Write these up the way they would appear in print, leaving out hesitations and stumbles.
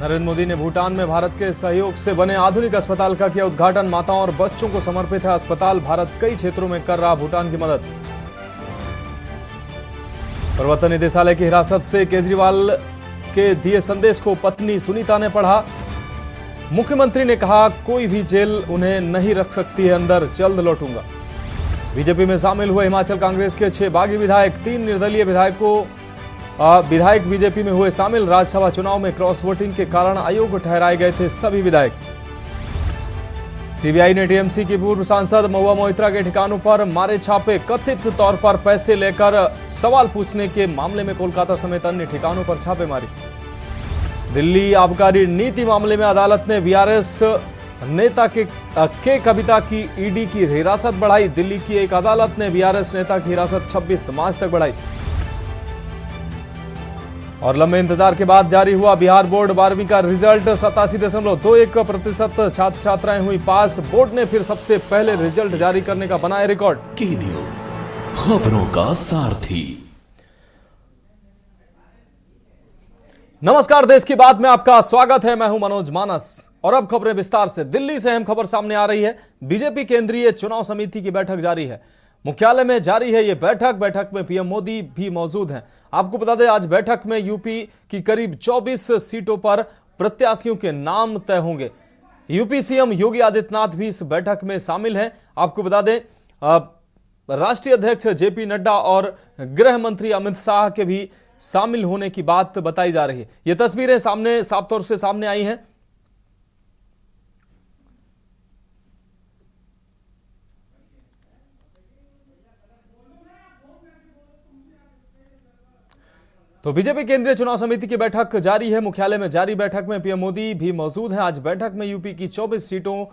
नरेंद्र मोदी ने भूटान में भारत के सहयोग से बने आधुनिक अस्पताल का किया उद्घाटन। माताओं और बच्चों को समर्पित है अस्पताल। भारत कई क्षेत्रों में कर रहा भूटान की मदद। प्रवर्तन निदेशालय की हिरासत से केजरीवाल के दिए संदेश को पत्नी सुनीता ने पढ़ा। मुख्यमंत्री ने कहा, कोई भी जेल उन्हें नहीं रख सकती है अंदर, जल्द लौटूंगा। बीजेपी में शामिल हुए हिमाचल कांग्रेस के 6 बागी विधायक, 3 निर्दलीय विधायक बीजेपी में हुए शामिल। राज्यसभा चुनाव में क्रॉस वोटिंग के कारण अयोग्य ठहराए गए थे सभी विधायक। सीबीआई ने टीएमसी की पूर्व सांसद महुआ मोइत्रा के ठिकानों पर मारे छापे। कथित तौर पर पैसे लेकर सवाल पूछने के मामले में कोलकाता समेत अन्य ठिकानों पर छापेमारी। दिल्ली आबकारी नीति मामले में अदालत ने बीआरएस नेता के कविता की ईडी की हिरासत बढ़ाई। दिल्ली की एक अदालत ने बीआरएस नेता की हिरासत 26 मार्च तक बढ़ाई। और लंबे इंतजार के बाद जारी हुआ बिहार बोर्ड 12वीं का रिजल्ट। 87.21% छात्र छात्राएं हुई पास। बोर्ड ने फिर सबसे पहले रिजल्ट जारी करने का बनाया रिकॉर्ड। की न्यूज, खबरों का सारथी। नमस्कार, देश की बात में आपका स्वागत है। मैं हूं मनोज मानस और अब खबरें विस्तार से। दिल्ली से अहम खबर सामने आ रही है। बीजेपी केंद्रीय चुनाव समिति की बैठक जारी है। मुख्यालय में जारी है ये बैठक में पीएम मोदी भी मौजूद हैं। आपको बता दें, आज बैठक में यूपी की करीब 24 सीटों पर प्रत्याशियों के नाम तय होंगे। यूपी सीएम योगी आदित्यनाथ भी इस बैठक में शामिल हैं। आपको बता दें, राष्ट्रीय अध्यक्ष जेपी नड्डा और गृह मंत्री अमित शाह के भी शामिल होने की बात बताई जा रही है। ये तस्वीरें साफ तौर से सामने आई हैं। तो बीजेपी केंद्रीय चुनाव समिति की बैठक जारी है। मुख्यालय में जारी बैठक में पीएम मोदी भी मौजूद हैं। आज बैठक में यूपी की 24 सीटों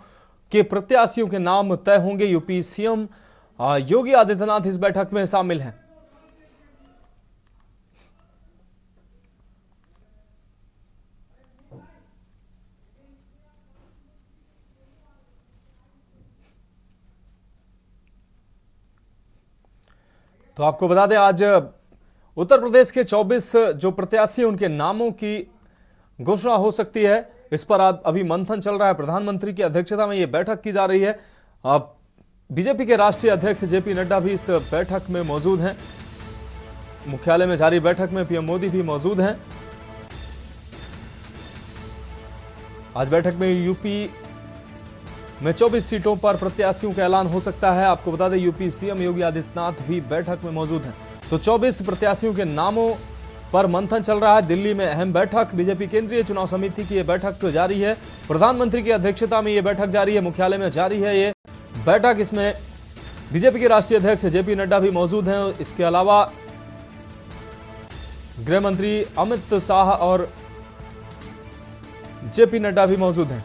के प्रत्याशियों के नाम तय होंगे। यूपी सीएम योगी आदित्यनाथ इस बैठक में शामिल हैं। तो आपको बता दें, आज उत्तर प्रदेश के 24 जो प्रत्याशी हैं उनके नामों की घोषणा हो सकती है। इस पर अभी मंथन चल रहा है। प्रधानमंत्री की अध्यक्षता में यह बैठक की जा रही है। बीजेपी के राष्ट्रीय अध्यक्ष जेपी नड्डा भी इस बैठक में मौजूद हैं। मुख्यालय में जारी बैठक में पीएम मोदी भी मौजूद हैं। आज बैठक में यूपी में 24 सीटों पर प्रत्याशियों का ऐलान हो सकता है। आपको बता दें, यूपी सीएम योगी आदित्यनाथ भी बैठक में मौजूद हैं। तो 24 प्रत्याशियों के नामों पर मंथन चल रहा है। दिल्ली में अहम बैठक, बीजेपी केंद्रीय चुनाव समिति की यह बैठक जारी है। प्रधानमंत्री की अध्यक्षता में यह बैठक जारी है। मुख्यालय में जारी है ये बैठक। इसमें बीजेपी के राष्ट्रीय अध्यक्ष जेपी नड्डा भी मौजूद हैं। इसके अलावा गृह मंत्री अमित शाह और जेपी नड्डा भी मौजूद हैं।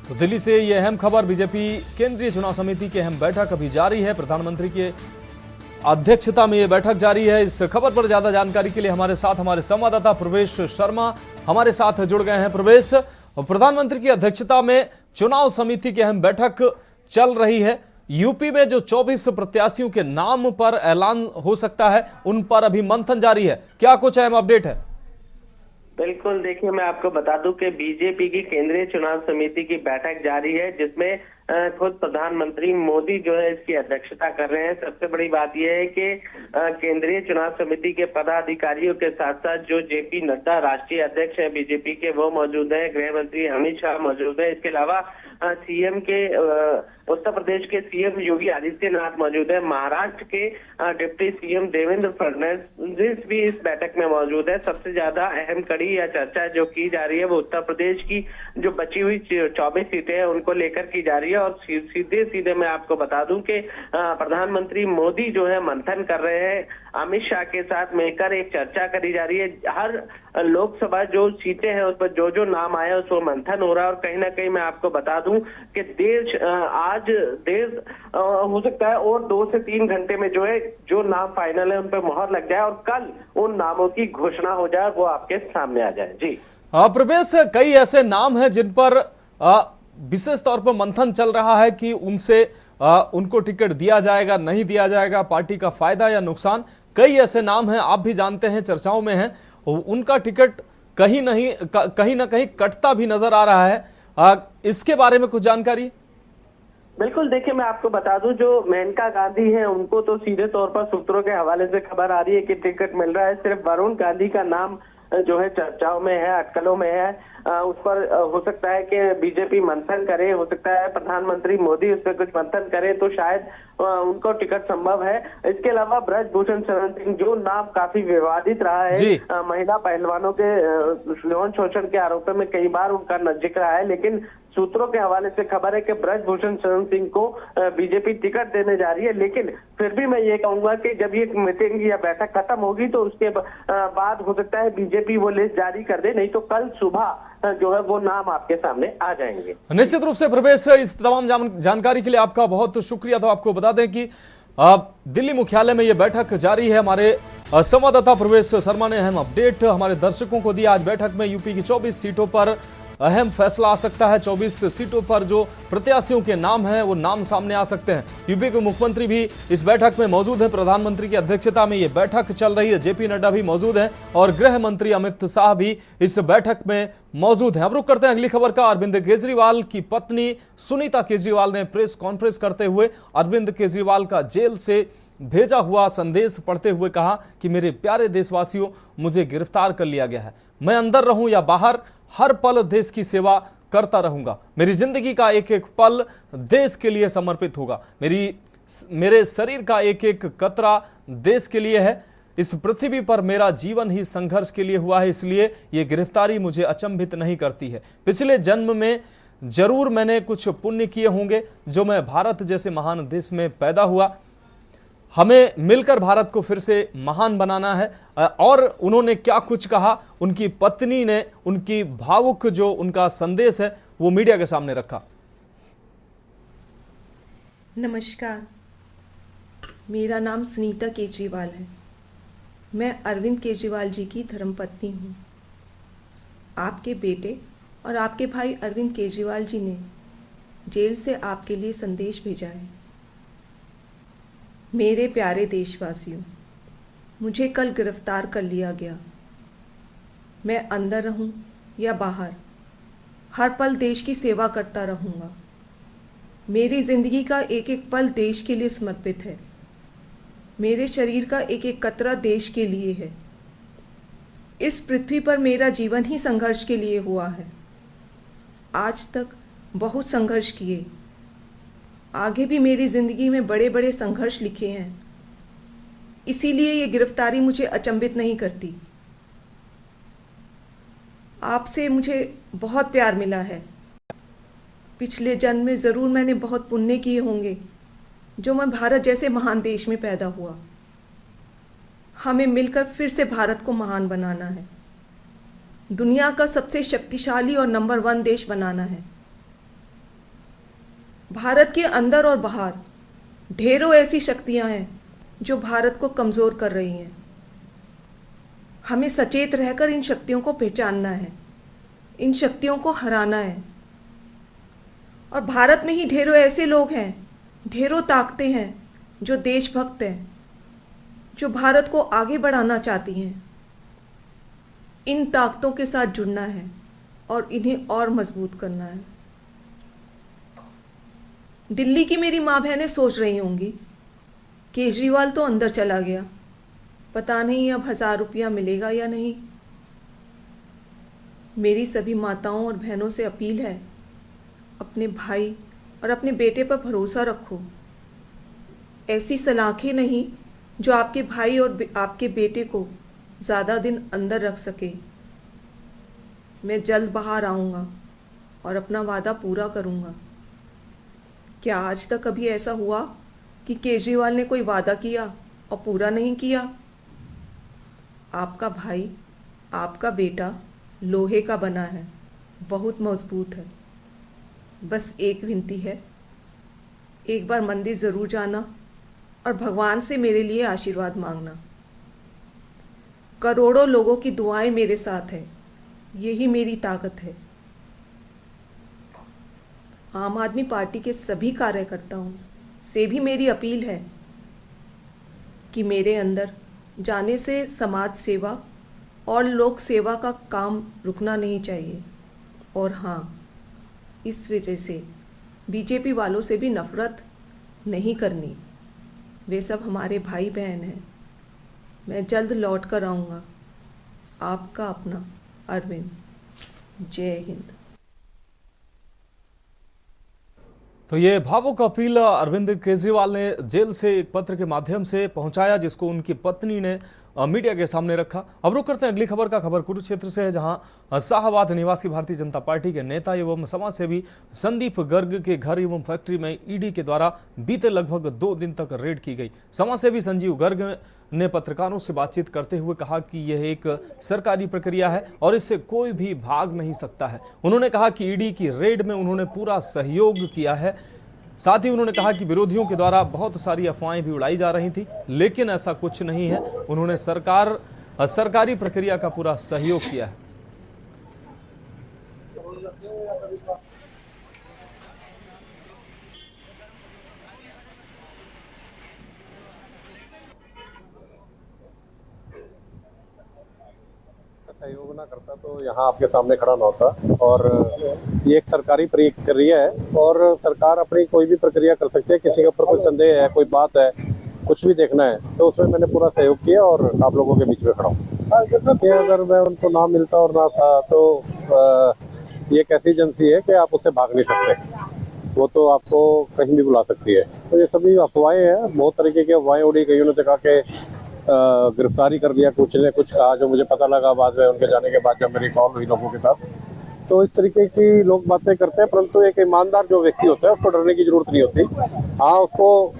तो दिल्ली से यह अहम खबर। बीजेपी केंद्रीय चुनाव समिति की अहम बैठक अभी जारी है। प्रधानमंत्री की अध्यक्षता में यह बैठक जारी है। इस खबर पर ज्यादा जानकारी के लिए हमारे साथ हमारे संवाददाता प्रवेश शर्मा हमारे साथ जुड़ गए हैं। प्रवेश, प्रधानमंत्री की अध्यक्षता में चुनाव समिति की अहम बैठक चल रही है। यूपी में जो 24 प्रत्याशियों के नाम पर ऐलान हो सकता है, उन पर अभी मंथन जारी है। क्या कुछ अहम अपडेट है? बिल्कुल, देखिए मैं आपको बता दूं कि बीजेपी की केंद्रीय चुनाव समिति की बैठक जारी है, जिसमें खुद प्रधानमंत्री मोदी जो है इसकी अध्यक्षता कर रहे हैं। सबसे बड़ी बात यह है कि केंद्रीय चुनाव समिति के पदाधिकारियों के साथ साथ जो जेपी नड्डा राष्ट्रीय अध्यक्ष हैं बीजेपी के, वो मौजूद हैं। गृह मंत्री अमित शाह मौजूद है। इसके अलावा सीएम के उत्तर प्रदेश के सीएम योगी आदित्यनाथ मौजूद है। महाराष्ट्र के डिप्टी सीएम देवेंद्र फडणवीस भी इस बैठक में मौजूद है। सबसे ज्यादा अहम कड़ी या चर्चा जो की जा रही है वो उत्तर प्रदेश की जो बची हुई 24 सीटें हैं उनको लेकर की जा रही है। और सीधे मैं आपको बता दूं कि प्रधानमंत्री मोदी जो है मंथन कर रहे हैं। अमित शाह के साथ मिलकर एक चर्चा करी जा रही है। हर लोकसभा जो सीटें हैं उस पर जो जो नाम आया उस पर मंथन हो रहा है। और कहीं ना कहीं मैं आपको बता दूं कि आज देर हो सकता है और 2 से 3 घंटे में जो है जो नाम फाइनल है उन पर मोहर लग जाए और कल उन नामों की घोषणा हो जाए, वो आपके सामने आ जाए। जी प्रवेश, कई ऐसे नाम हैं जिन पर विशेष तौर पर मंथन चल रहा है कि उनको टिकट दिया जाएगा, नहीं दिया जाएगा, पार्टी का फायदा या नुकसान। कई ऐसे नाम हैं, आप भी जानते हैं, चर्चाओं में हैं, उनका टिकट कहीं ना कहीं कटता भी नजर आ रहा है। इसके बारे में कुछ जानकारी? बिल्कुल, देखिए मैं आपको बता दूं, जो मेनका गांधी हैं उनको तो सीधे तौर पर सूत्रों के हवाले से खबर आ रही है कि टिकट मिल रहा है। सिर्फ वरुण गांधी का नाम जो है चर्चाओं में है, अटकलों में है। उस पर हो सकता है कि बीजेपी मंथन करे, हो सकता है प्रधानमंत्री मोदी उस पर कुछ मंथन करे तो शायद उनको टिकट संभव है। इसके अलावा ब्रजभूषण शरण सिंह, जो नाम काफी विवादित रहा है, महिला पहलवानों के यौन शोषण के आरोपों में कई बार उनका जिक्र आया है, लेकिन सूत्रों के हवाले से खबर है कि ब्रजभूषण शरण सिंह को बीजेपी टिकट देने जा रही है। लेकिन फिर भी मैं ये कहूंगा कि जब ये मीटिंग या बैठक खत्म होगी तो उसके बाद हो सकता है बीजेपी वो लिस्ट जारी कर दे, नहीं तो कल सुबह जो है वो नाम आपके सामने आ जाएंगे। निश्चित रूप से प्रवेश, इस तमाम जानकारी के लिए आपका बहुत शुक्रिया। तो आपको बता दें कि दिल्ली मुख्यालय में यह बैठक जारी है। हमारे संवाददाता प्रवेश शर्मा ने अहम अपडेट हमारे दर्शकों को दिया। आज बैठक में यूपी की 24 सीटों पर अहम फैसला आ सकता है। 24 सीटों पर जो प्रत्याशियों के नाम हैं वो नाम सामने आ सकते हैं। यूपी के मुख्यमंत्री भी इस बैठक में मौजूद है। प्रधानमंत्री की अध्यक्षता में ये बैठक चल रही है। जेपी नड्डा भी मौजूद हैं और गृह मंत्री अमित शाह भी इस बैठक में मौजूद हैं। अब रुक करते हैं अगली खबर का। अरविंद केजरीवाल की पत्नी सुनीता केजरीवाल ने प्रेस कॉन्फ्रेंस करते हुए अरविंद केजरीवाल का जेल से भेजा हुआ संदेश पढ़ते हुए कहा कि मेरे प्यारे देशवासियों, मुझे गिरफ्तार कर लिया गया है। मैं अंदर रहूं या बाहर, हर पल देश की सेवा करता रहूंगा। मेरी जिंदगी का एक एक पल देश के लिए समर्पित होगा। मेरे शरीर का एक एक कतरा देश के लिए है। इस पृथ्वी पर मेरा जीवन ही संघर्ष के लिए हुआ है, इसलिए ये गिरफ्तारी मुझे अचंभित नहीं करती है। पिछले जन्म में जरूर मैंने कुछ पुण्य किए होंगे जो मैं भारत जैसे महान देश में पैदा हुआ। हमें मिलकर भारत को फिर से महान बनाना है। और उन्होंने क्या कुछ कहा, उनकी पत्नी ने उनकी भावुक जो उनका संदेश है वो मीडिया के सामने रखा। नमस्कार, मेरा नाम सुनीता केजरीवाल है। मैं अरविंद केजरीवाल जी की धर्मपत्नी हूँ। आपके बेटे और आपके भाई अरविंद केजरीवाल जी ने जेल से आपके लिए संदेश भेजा है। मेरे प्यारे देशवासियों, मुझे कल गिरफ्तार कर लिया गया। मैं अंदर रहूं या बाहर, हर पल देश की सेवा करता रहूंगा। मेरी ज़िंदगी का एक एक पल देश के लिए समर्पित है। मेरे शरीर का एक एक कतरा देश के लिए है। इस पृथ्वी पर मेरा जीवन ही संघर्ष के लिए हुआ है। आज तक बहुत संघर्ष किए, आगे भी मेरी ज़िंदगी में बड़े बड़े संघर्ष लिखे हैं। इसीलिए ये गिरफ्तारी मुझे अचंभित नहीं करती। आपसे मुझे बहुत प्यार मिला है। पिछले जन्म में ज़रूर मैंने बहुत पुण्य किए होंगे जो मैं भारत जैसे महान देश में पैदा हुआ। हमें मिलकर फिर से भारत को महान बनाना है, दुनिया का सबसे शक्तिशाली और नंबर 1 देश बनाना है। भारत के अंदर और बाहर ढेरों ऐसी शक्तियां हैं जो भारत को कमज़ोर कर रही हैं। हमें सचेत रहकर इन शक्तियों को पहचानना है, इन शक्तियों को हराना है। और भारत में ही ढेरों ऐसे लोग हैं, ढेरों ताकतें हैं जो देशभक्त हैं, जो भारत को आगे बढ़ाना चाहती हैं। इन ताकतों के साथ जुड़ना है और इन्हें और मजबूत करना है। दिल्ली की मेरी माँ बहनें सोच रही होंगी, केजरीवाल तो अंदर चला गया, पता नहीं अब 1000 रुपया मिलेगा या नहीं। मेरी सभी माताओं और बहनों से अपील है, अपने भाई और अपने बेटे पर भरोसा रखो। ऐसी सलाखें नहीं जो आपके भाई और आपके बेटे को ज़्यादा दिन अंदर रख सके। मैं जल्द बाहर आऊँगा और अपना वादा पूरा करूँगा। क्या आज तक कभी ऐसा हुआ कि केजरीवाल ने कोई वादा किया और पूरा नहीं किया? आपका भाई, आपका बेटा लोहे का बना है, बहुत मजबूत है। बस एक विनती है, एक बार मंदिर ज़रूर जाना और भगवान से मेरे लिए आशीर्वाद मांगना। करोड़ों लोगों की दुआएं मेरे साथ है, यही मेरी ताकत है। आम आदमी पार्टी के सभी कार्यकर्ताओं से भी मेरी अपील है कि मेरे अंदर जाने से समाज सेवा और लोक सेवा का काम रुकना नहीं चाहिए। और हाँ, इस वजह से बीजेपी वालों से भी नफ़रत नहीं करनी। वे सब हमारे भाई बहन हैं। मैं जल्द लौट कर आऊँगा। आपका अपना अरविंद। जय हिंद। तो ये भावुक अपील अरविंद केजरीवाल ने जेल से एक पत्र के माध्यम से पहुंचाया, जिसको उनकी पत्नी ने मीडिया के सामने रखा। अब रुक करते हैं अगली खबर का। खबर कुरुक्षेत्र से है, जहां शाहबाद निवासी भारतीय जनता पार्टी के नेता एवं समाजसेवी संदीप गर्ग के घर एवं फैक्ट्री में ईडी के द्वारा बीते लगभग 2 दिन तक रेड की गई। समाजसेवी संजीव गर्ग ने पत्रकारों से बातचीत करते हुए कहा कि यह एक सरकारी प्रक्रिया है और इससे कोई भी भाग नहीं सकता है। उन्होंने कहा कि ईडी की रेड में उन्होंने पूरा सहयोग किया है। साथ ही उन्होंने कहा कि विरोधियों के द्वारा बहुत सारी अफवाहें भी उड़ाई जा रही थी, लेकिन ऐसा कुछ नहीं है। उन्होंने सरकारी प्रक्रिया का पूरा सहयोग किया है। सहयोग ना करता तो यहाँ आपके सामने खड़ा ना होता। और ये एक सरकारी प्रक्रिया है और सरकार अपनी कोई भी प्रक्रिया कर सकती है। किसी के ऊपर कोई संदेह है, कोई बात है, कुछ भी देखना है, तो उसमें मैंने पूरा सहयोग किया और आप लोगों के बीच में खड़ा हूँ। अगर मैं उनको ना मिलता और ना था तो ये एक ऐसी एजेंसी है कि आप उससे भाग नहीं सकते। वो तो आपको कहीं भी बुला सकती है। तो ये सभी अफवाहें हैं, बहुत तरीके की अफवाहें उड़ी गई। उन्होंने कहा कि गिरफ्तारी कर दिया, कुछ ने कुछ कहा जो मुझे पता लगा बाद में उनके जाने के बाद जब मेरी कॉल हुई लोगों के साथ। तो इस तरीके की लोग बातें करते हैं, परंतु एक ईमानदार जो व्यक्ति होता है उसको डरने की जरूरत नहीं होती। हाँ, उसको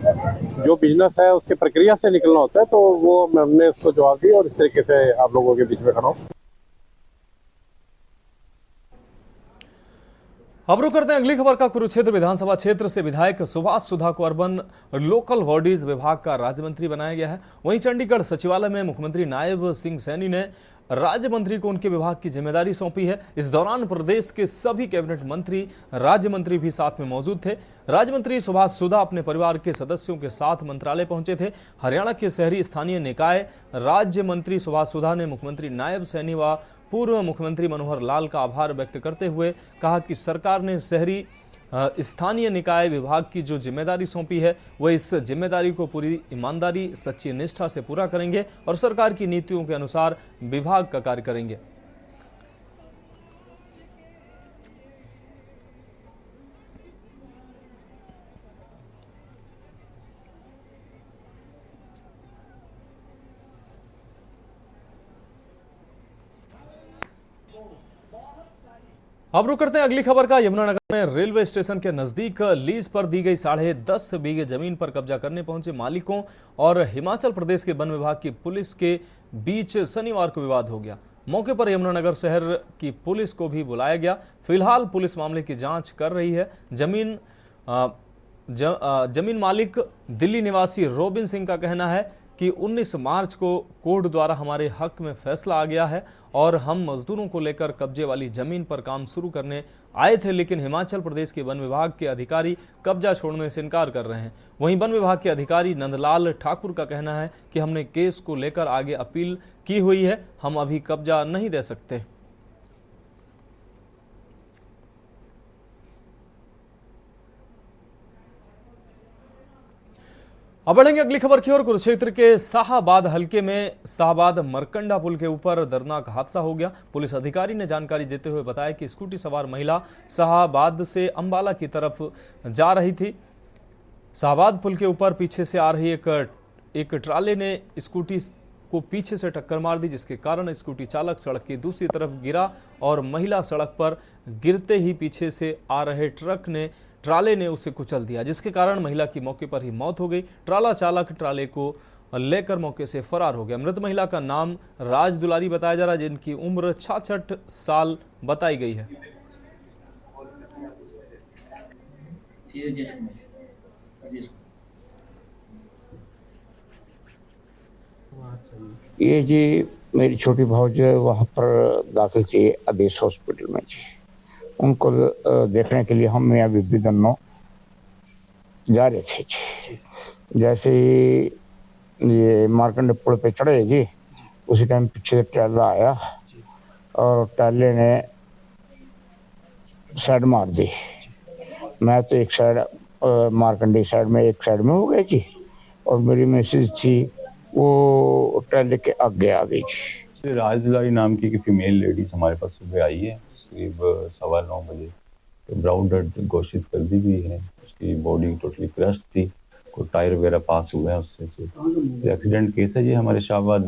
जो बिजनेस है उसकी प्रक्रिया से निकलना होता है। तो वो हमने उसको जवाब दी और इस तरीके से आप लोगों के बीच में खड़ा हूँ। अब रुक करते हैं अगली खबर का। कुरुक्षेत्र विधानसभा क्षेत्र से विधायक सुभाष सुधा को अर्बन लोकल बॉडीज विभाग का राज्य मंत्री बनाया गया है। वहीं चंडीगढ़ सचिवालय में मुख्यमंत्री नायब सिंह सैनी ने राज्य मंत्री को उनके विभाग की जिम्मेदारी सौंपी है। इस दौरान प्रदेश के सभी कैबिनेट मंत्री, राज्य मंत्री भी साथ में मौजूद थे। राज्य मंत्री सुभाष सुधा अपने परिवार के सदस्यों के साथ मंत्रालय पहुंचे थे। हरियाणा के शहरी स्थानीय निकाय राज्य मंत्री सुभाष सुधा ने मुख्यमंत्री नायब सैनी व पूर्व मुख्यमंत्री मनोहर लाल का आभार व्यक्त करते हुए कहा कि सरकार ने शहरी स्थानीय निकाय विभाग की जो जिम्मेदारी सौंपी है वह इस जिम्मेदारी को पूरी ईमानदारी, सच्ची निष्ठा से पूरा करेंगे और सरकार की नीतियों के अनुसार विभाग का कार्य करेंगे। अब रुक करते हैं अगली खबर का। यमुनानगर में रेलवे स्टेशन के नजदीक लीज पर दी गई 10.5 बीघे जमीन पर कब्जा करने पहुंचे मालिकों और हिमाचल प्रदेश के वन विभाग की पुलिस के बीच शनिवार को विवाद हो गया। मौके पर यमुनानगर शहर की पुलिस को भी बुलाया गया। फिलहाल पुलिस मामले की जांच कर रही है। जमीन मालिक दिल्ली निवासी रोबिन सिंह का कहना है कि 19 मार्च को कोर्ट द्वारा हमारे हक में फैसला आ गया है और हम मजदूरों को लेकर कब्जे वाली जमीन पर काम शुरू करने आए थे, लेकिन हिमाचल प्रदेश के वन विभाग के अधिकारी कब्जा छोड़ने से इनकार कर रहे हैं। वहीं वन विभाग के अधिकारी नंदलाल ठाकुर का कहना है कि हमने केस को लेकर आगे अपील की हुई है, हम अभी कब्जा नहीं दे सकते। अब बढ़ेंगे अगली खबर की ओर। कुरुक्षेत्र के शाहबाद हलके में शाहबाद मरकंडा पुल के ऊपर दर्दनाक हादसा हो गया। पुलिस अधिकारी ने जानकारी देते हुए बताया कि स्कूटी सवार महिला शाहबाद से अंबाला की तरफ जा रही थी। शाहबाद पुल के ऊपर पीछे से आ रही एक ट्राले ने स्कूटी को पीछे से टक्कर मार दी, जिसके कारण स्कूटी चालक सड़क की दूसरी तरफ गिरा और महिला सड़क पर गिरते ही पीछे से आ रहे ट्राले ने उसे कुचल दिया, जिसके कारण महिला की मौके पर ही मौत हो गई। ट्राला चालक ट्राले को लेकर मौके से फरार हो गया। मृत महिला का नाम राज दुलारी बताया जा रहा है, जिनकी उम्र 66 साल बताई गई है। ये जी मेरी छोटी भाउज वहाँ पर दाखिल थी आदेश हॉस्पिटल में जी। उनको देखने के लिए हम यहाँ बीबी दोनों जा रहे थे जी। जैसे ये मार्कंडे पुल पे चढ़े जी, उसी टाइम पीछे से ट्रेला आया और ट्रेले ने साइड मार दी। मैं तो एक साइड मार्कंडे साइड में, एक साइड में हो गई जी, और मेरी मैसेज थी वो ट्रेले के आगे आ गई जी। राज दुलारी नाम की फीमेल लेडीज हमारे पास सुबह आई है करीब 9:15 बजे। तो ब्राउन डेड घोषित कर दी गई है। उसकी बॉडी टोटली क्रश्ड थी, कोई टायर वगैरह पास हुआ है उससे। तो एक्सीडेंट केस है ये। हमारे शाहबाद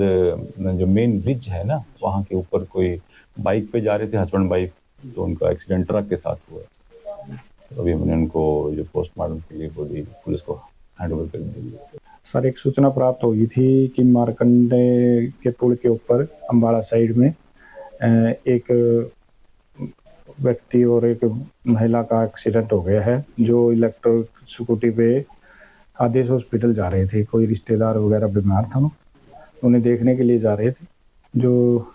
जो मेन ब्रिज है ना, वहाँ के ऊपर कोई बाइक पे जा रहे थे हस्बैंड वाइफ, तो उनका एक्सीडेंट ट्रक के साथ हुआ। तो अभी हमने उनको जो पोस्टमार्टम के लिए बॉडी पुलिस को हैंड ओवर कर दी। सर, एक सूचना प्राप्त हुई थी कि मार्कंडे के पुल के ऊपर अम्बाड़ा साइड में एक व्यक्ति और एक महिला का एक्सीडेंट हो गया है, जो इलेक्ट्रिक स्कूटी पे आदेश हॉस्पिटल जा रहे थे। कोई रिश्तेदार वगैरह बीमार था, उन्हें देखने के लिए जा रहे थे, जो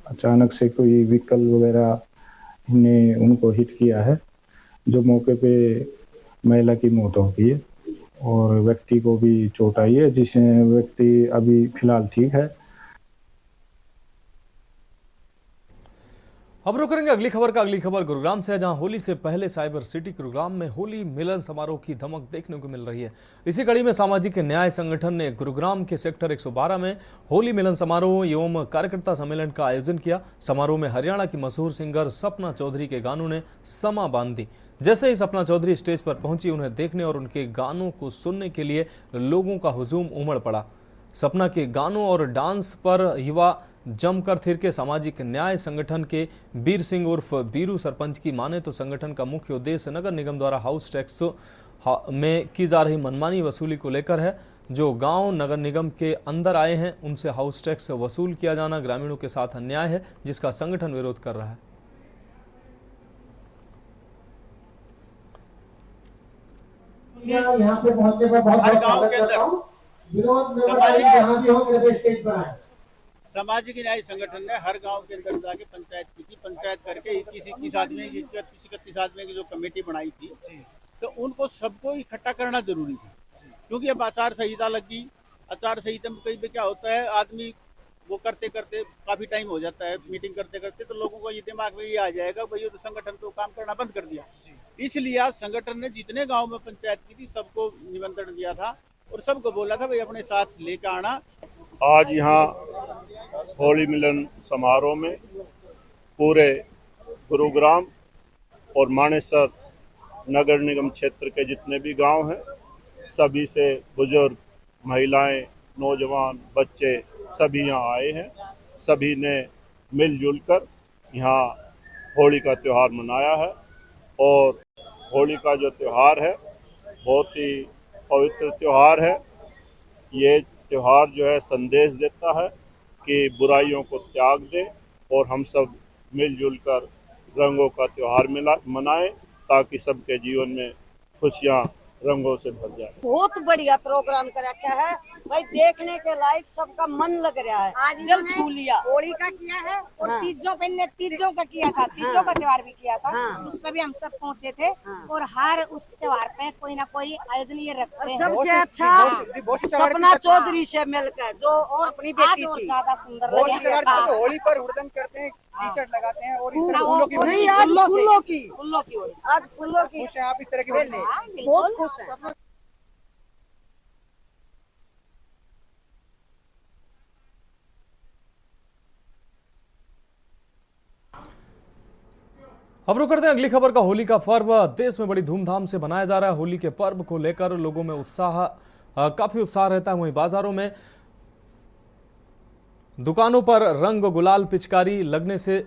अचानक से कोई व्हीकल वगैरह ने उनको हिट किया है, जो मौके पे महिला की मौत हो गई है और व्यक्ति को भी चोट आई है, जिसमें व्यक्ति अभी फिलहाल ठीक है। अब रुक करेंगे अगली खबर का। अगली खबर गुरुग्राम से है, जहां होली से पहले साइबर सिटी गुरुग्राम में होली मिलन समारोह की धमक देखने को मिल रही है। इसी कड़ी में सामाजिक न्याय संगठन ने गुरुग्राम के सेक्टर 112 में होली मिलन समारोह एवं कार्यकर्ता सम्मेलन का आयोजन किया। समारोह में हरियाणा की मशहूर सिंगर सपना चौधरी के गानों ने समा बांध दी। जैसे ही सपना चौधरी स्टेज पर पहुंची, उन्हें देखने और उनके गानों को सुनने के लिए लोगों का हुजूम उमड़ पड़ा। सपना के गानों और डांस पर युवा जमकर थिरके। सामाजिक न्याय संगठन के बीर सिंह उर्फ बीरू सरपंच की माने तो संगठन का मुख्य उद्देश्य नगर निगम द्वारा हाउस टैक्स में की जा रही मनमानी वसूली को लेकर है। जो गांव नगर निगम के अंदर आए हैं, उनसे हाउस टैक्स वसूल किया जाना ग्रामीणों के साथ अन्याय है, जिसका संगठन विरोध कर रहा है। यहाँ पे पहुंचने पर बहुत गाँव के अंदर विरोध जहाँ भी हो कृपया स्टेज पर आए। सामाजिक न्याय संगठन ने हर गांव के अंदर जाके पंचायत की थी। पंचायत करके 21 आदमी 31 आदमी की जो कमेटी बनाई थी, तो उनको सबको इकट्ठा करना जरूरी था, क्योंकि अब आचार संहिता लगी। आचार संहिता में कई बार क्या होता है, आदमी वो करते करते काफी टाइम हो जाता है, मीटिंग करते करते, तो लोगों को ये दिमाग में ये आ जाएगा भाई ये तो संगठन तो काम करना बंद कर दिया। इसलिए आज संगठन ने जितने गाँव में पंचायत की थी सबको निमंत्रण दिया था और सबको बोला था भाई अपने साथ लेकर आना। आज यहाँ होली मिलन समारोह में पूरे गुरुग्राम और मानेसर नगर निगम क्षेत्र के जितने भी गांव हैं, सभी से बुजुर्ग, महिलाएं, नौजवान, बच्चे सभी यहाँ आए हैं। सभी ने मिलजुल कर यहाँ होली का त्यौहार मनाया है और होली का जो त्यौहार है बहुत ही पवित्र त्यौहार है। ये त्यौहार जो है संदेश देता है कि बुराइयों को त्याग दें और हम सब मिलजुल कर रंगों का त्यौहार मनाएं, ताकि सबके जीवन में खुशियां रंगों से भर जाए। बहुत बढ़िया प्रोग्राम करा क्या है भाई, देखने के लायक, सबका मन लग रहा है। आज दिल छू लिया। होली का किया है और हाँ। तीजों का किया था, तीजों हाँ। का त्योहार भी किया था हाँ। उस पर भी हम सब पहुँचे थे हाँ। और हर उस त्योहार पे कोई ना कोई आयोजन ये रखते हैं। सबसे अच्छा सपना चौधरी से मिलकर जो और अपनी बेटी थी ज्यादा सुंदर लगे। होली पर हुड़दंग करते हैं, कीचड़ लगाते हैं और इस तरह फूलों की आज फूलों की आप इस तरह की बहुत खुश है। अब रुक करते हैं अगली खबर का। होली का पर्व देश में बड़ी धूमधाम से मनाया जा रहा है। होली के पर्व को लेकर लोगों में काफी उत्साह रहता है। वहीं बाजारों में दुकानों पर रंग गुलाल पिचकारी लगने से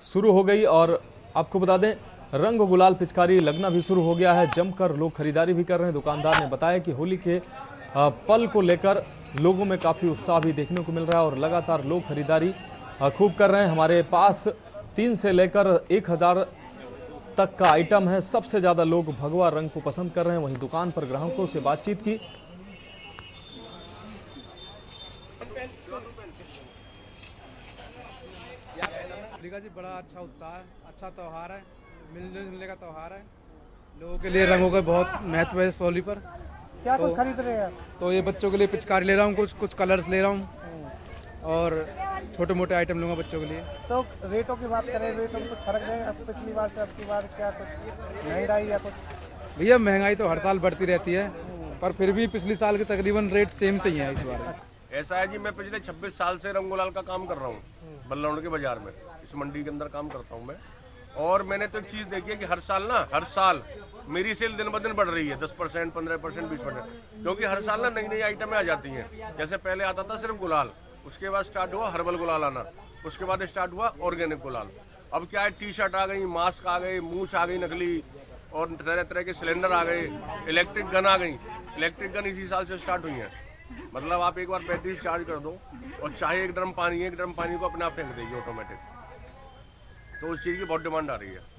शुरू हो गई और आपको बता दें रंग गुलाल पिचकारी लगना भी शुरू हो गया है। जमकर लोग खरीदारी भी कर रहे हैं। दुकानदार ने बताया कि होली के पल को लेकर लोगों में काफी उत्साह भी देखने को मिल रहा है और लगातार लोग खरीदारी खूब कर रहे हैं। हमारे पास 3 से लेकर 1000 तक का आइटम है। सबसे ज्यादा लोग भगवा रंग को पसंद कर रहे हैं। वहीं दुकान पर ग्राहकों से बातचीत की। जी बड़ा अच्छा उत्साह है, अच्छा त्यौहार है, मिलने जुलने का त्यौहार है। लोगों के लिए रंगों का बहुत महत्व है इस होली पर। क्या कुछ खरीद रहे हैं आप? तो ये बच्चों के लिए पिचकारी ले रहा हूँ, कुछ कलर्स ले रहा हूँ और छोटे मोटे आइटम लूँगा बच्चों के लिए। तो रेटों की बात करें, रेटों में कुछ फर्क है अब पिछली बार से अब की बार, क्या कुछ महंगाई या कुछ? भैया महंगाई तो हर साल बढ़ती रहती है, पर फिर भी पिछले साल के तकरीबन रेट सेम से ही है इस बार। ऐसा है जी, मैं पिछले 26 साल से रंग गुलाल का काम कर रहा हूँ बल्लौड़ के बाजार में, इस मंडी के अंदर काम करता हूँ मैं। और मैंने तो एक चीज़ देखी है कि हर साल मेरी सेल दिन ब दिन बढ़ रही है, 10%, 15%, 20%, क्योंकि हर साल ना नई नई आइटमें आ जाती हैं। जैसे पहले आता था सिर्फ गुलाल, उसके बाद स्टार्ट हुआ हर्बल गुलाल आना, उसके बाद स्टार्ट हुआ ऑर्गेनिक गुलाल। अब क्या है, टी शर्ट आ गई, मास्क आ गए, मूछ आ गई नकली, और तरह तरह के सिलेंडर आ गए, इलेक्ट्रिक गन आ गई। इलेक्ट्रिक गन इसी साल से स्टार्ट हुई है। मतलब आप एक बार बैटरी चार्ज कर दो और चाहे एक ड्रम पानी को अपने आप फेंक देगी ऑटोमेटिक। तो उस चीज़ की बहुत डिमांड आ रही है।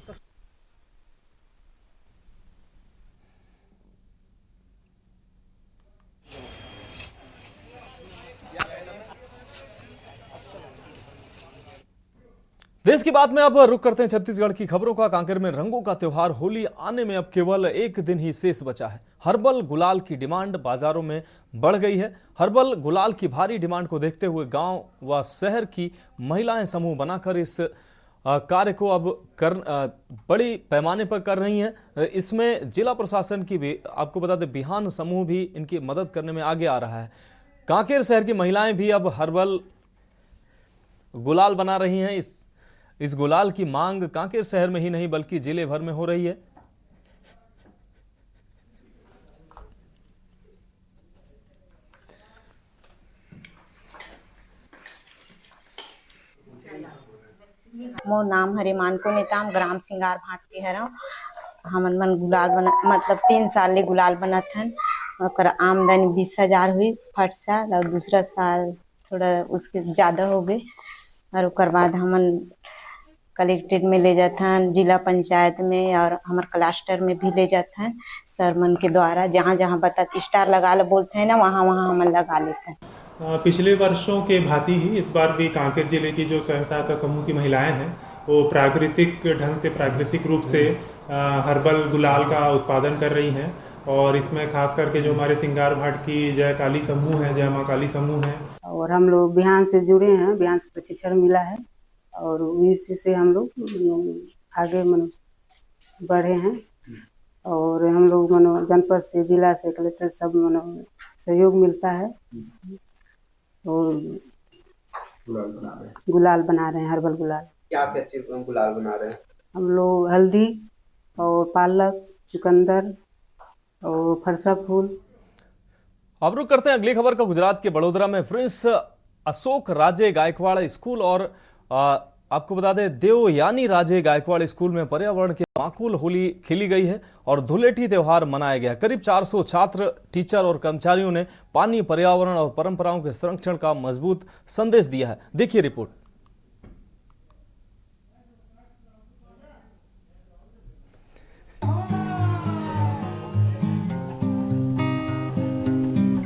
देश की बात में अब रुक करते हैं छत्तीसगढ़ की खबरों का। कांकेर में रंगों का त्योहार होली आने में अब केवल एक दिन ही शेष बचा है। हर्बल गुलाल की डिमांड बाजारों में बढ़ गई है। हर्बल गुलाल की भारी डिमांड को देखते हुए गांव व शहर की महिलाएं समूह बनाकर इस कार्य को अब बड़ी पैमाने पर कर रही हैं। इसमें जिला प्रशासन की भी, आपको बता दें, बिहान समूह भी इनकी मदद करने में आगे आ रहा है। कांकेर शहर की महिलाएं भी अब हर्बल गुलाल बना रही हैं। इस गुलाल की मांग कांकेर शहर में ही नहीं बल्कि जिले भर में हो रही है। मोर नाम हरिमान को नेताम ग्राम सिंगार भाट के हरा। हमन मन गुलाल बना, मतलब 3 साल ले गुलाल बनत हन। ओकर आमदनी 20,000 हुई फट साल, और दूसरा साल थोड़ा उसके ज्यादा हो गए। और ओकर बाद हमन कलेक्ट्रेट में ले जाते हैं, जिला पंचायत में और हमारे क्लस्टर में भी ले जाते हैं। सर मन के द्वारा जहाँ जहाँ बता स्टार लगा ले बोलते हैं ना, वहाँ वहाँ हम लगा लेते हैं। पिछले वर्षों के भांति ही इस बार भी कांकेर जिले की जो स्वयं सहायता समूह की महिलाएं हैं वो प्राकृतिक ढंग से, प्राकृतिक रूप से हर्बल गुलाल का उत्पादन कर रही हैं। और इसमें खास करके जो हमारे सिंगार भाट की जय काली समूह है, जय माँ काली समूह है, और हम लोग बिहान से जुड़े हैं, बिहान से प्रशिक्षण मिला है और इसी से हम लोग आगे बढ़े हैं। और हम लोग जनपद से, जिला से, कलेक्टर सब सहयोग मिलता है और गुलाल बना रहे हैं, हर्बल गुलाल। क्या चीज गुलाल बना रहे हैं? हम लोग हल्दी और पालक, चुकंदर और फरसा फूल। अब रुक करते हैं अगली खबर का। गुजरात के बड़ोदरा में प्रिंस अशोक राजे गायकवाड़ स्कूल और आपको बता दें देवयानी राजे गायकवाड़ स्कूल में पर्यावरण के माकूल होली खेली गई है और धुलेटी त्योहार मनाया गया। करीब 400 छात्र, टीचर और कर्मचारियों ने पानी, पर्यावरण और परंपराओं के संरक्षण का मजबूत संदेश दिया है। देखिए रिपोर्ट।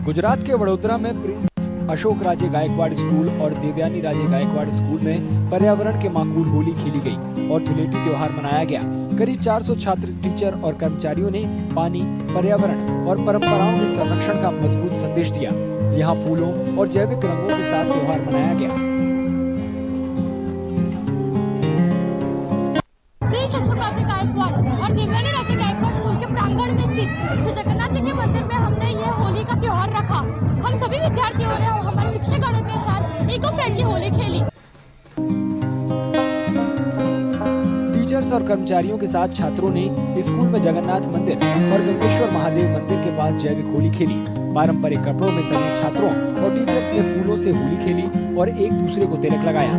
गुजरात के वडोदरा में प्रिंस अशोक राजे गायकवाड़ स्कूल और देवयानी राजे गायकवाड़ स्कूल में पर्यावरण के माकूल होली खेली गई और धुलेटी त्योहार मनाया गया। करीब 400 छात्र, टीचर और कर्मचारियों ने पानी, पर्यावरण और परंपराओं के संरक्षण का मजबूत संदेश दिया। यहाँ फूलों और जैविक रंगों के साथ त्योहार मनाया गया। प्रिंस अशोक राजे गायकवाड़ और देवयानी राजे गायकवाड़ स्कूल के प्रांगण में स्थित श्री जगन्नाथ जी के मंदिर में हमने ये होली का त्योहार रखा। हम सभी विद्यार्थियों ने हमारे शिक्षकगणों के साथ इको फ्रेंडली होली खेली। टीचर्स और कर्मचारियों के साथ छात्रों ने स्कूल में जगन्नाथ मंदिर और गंगेश्वर महादेव मंदिर के पास जैविक होली खेली। पारंपरिक कपड़ों में सजे छात्रों और टीचर्स ने फूलों से होली खेली और एक दूसरे को तिलक लगाया।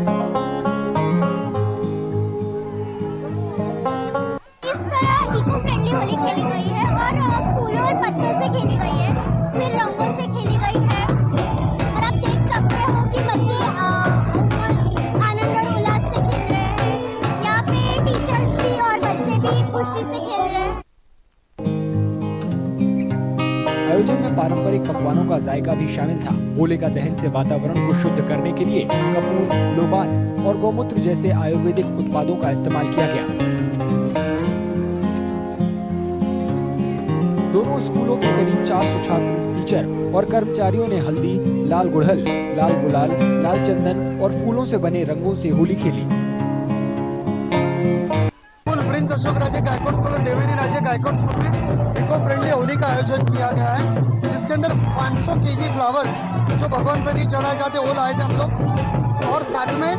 इस तरह इको फ्रेंडली होली खेली गई है और फूलों और पत्तों से खेली गई है, फिर रंगों से खेली गई है। और आप देख सकते हो कि बच्चे आनंद और उल्लास से खेल रहे हैं। यहाँ पे टीचर्स भी और बच्चे भी खुशी से खेल रहे हैं। आयोजन में पारंपरिक पकवानों का जायका भी शामिल था। होलिका दहन से वातावरण को शुद्ध करने के लिए कपूर, लोबान और गौमूत्र जैसे आयुर्वेदिक उत्पादों का इस्तेमाल किया गया। दोनों स्कूलों के करीब 400 छात्र, टीचर और कर्मचारियों ने हल्दी, लाल गुड़हल, लाल गुलाल, लाल चंदन और फूलों से बने रंगों से होली खेली। प्रिंस अशोक राजे गायकवाड़ स्कूल और देवयानी राजे गायकवाड़ स्कूल में इको फ्रेंडली होली का आयोजन किया गया है, जिसके अंदर 500 केजी फ्लावर्स जो भगवान पे नहीं चढ़ाए जाते वो लाए थे हम लोग, और साथ में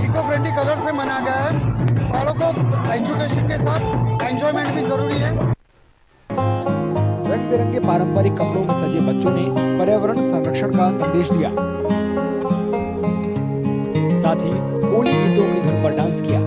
इको फ्रेंडली कलर से मनाया गया है। बड़ों को एजुकेशन के साथ एंजॉयमेंट भी जरूरी है। रंग बिरंगे पारंपरिक कपड़ों में सजे बच्चों ने पर्यावरण संरक्षण का संदेश दिया, साथ ही होली गीतों की धुन पर डांस किया।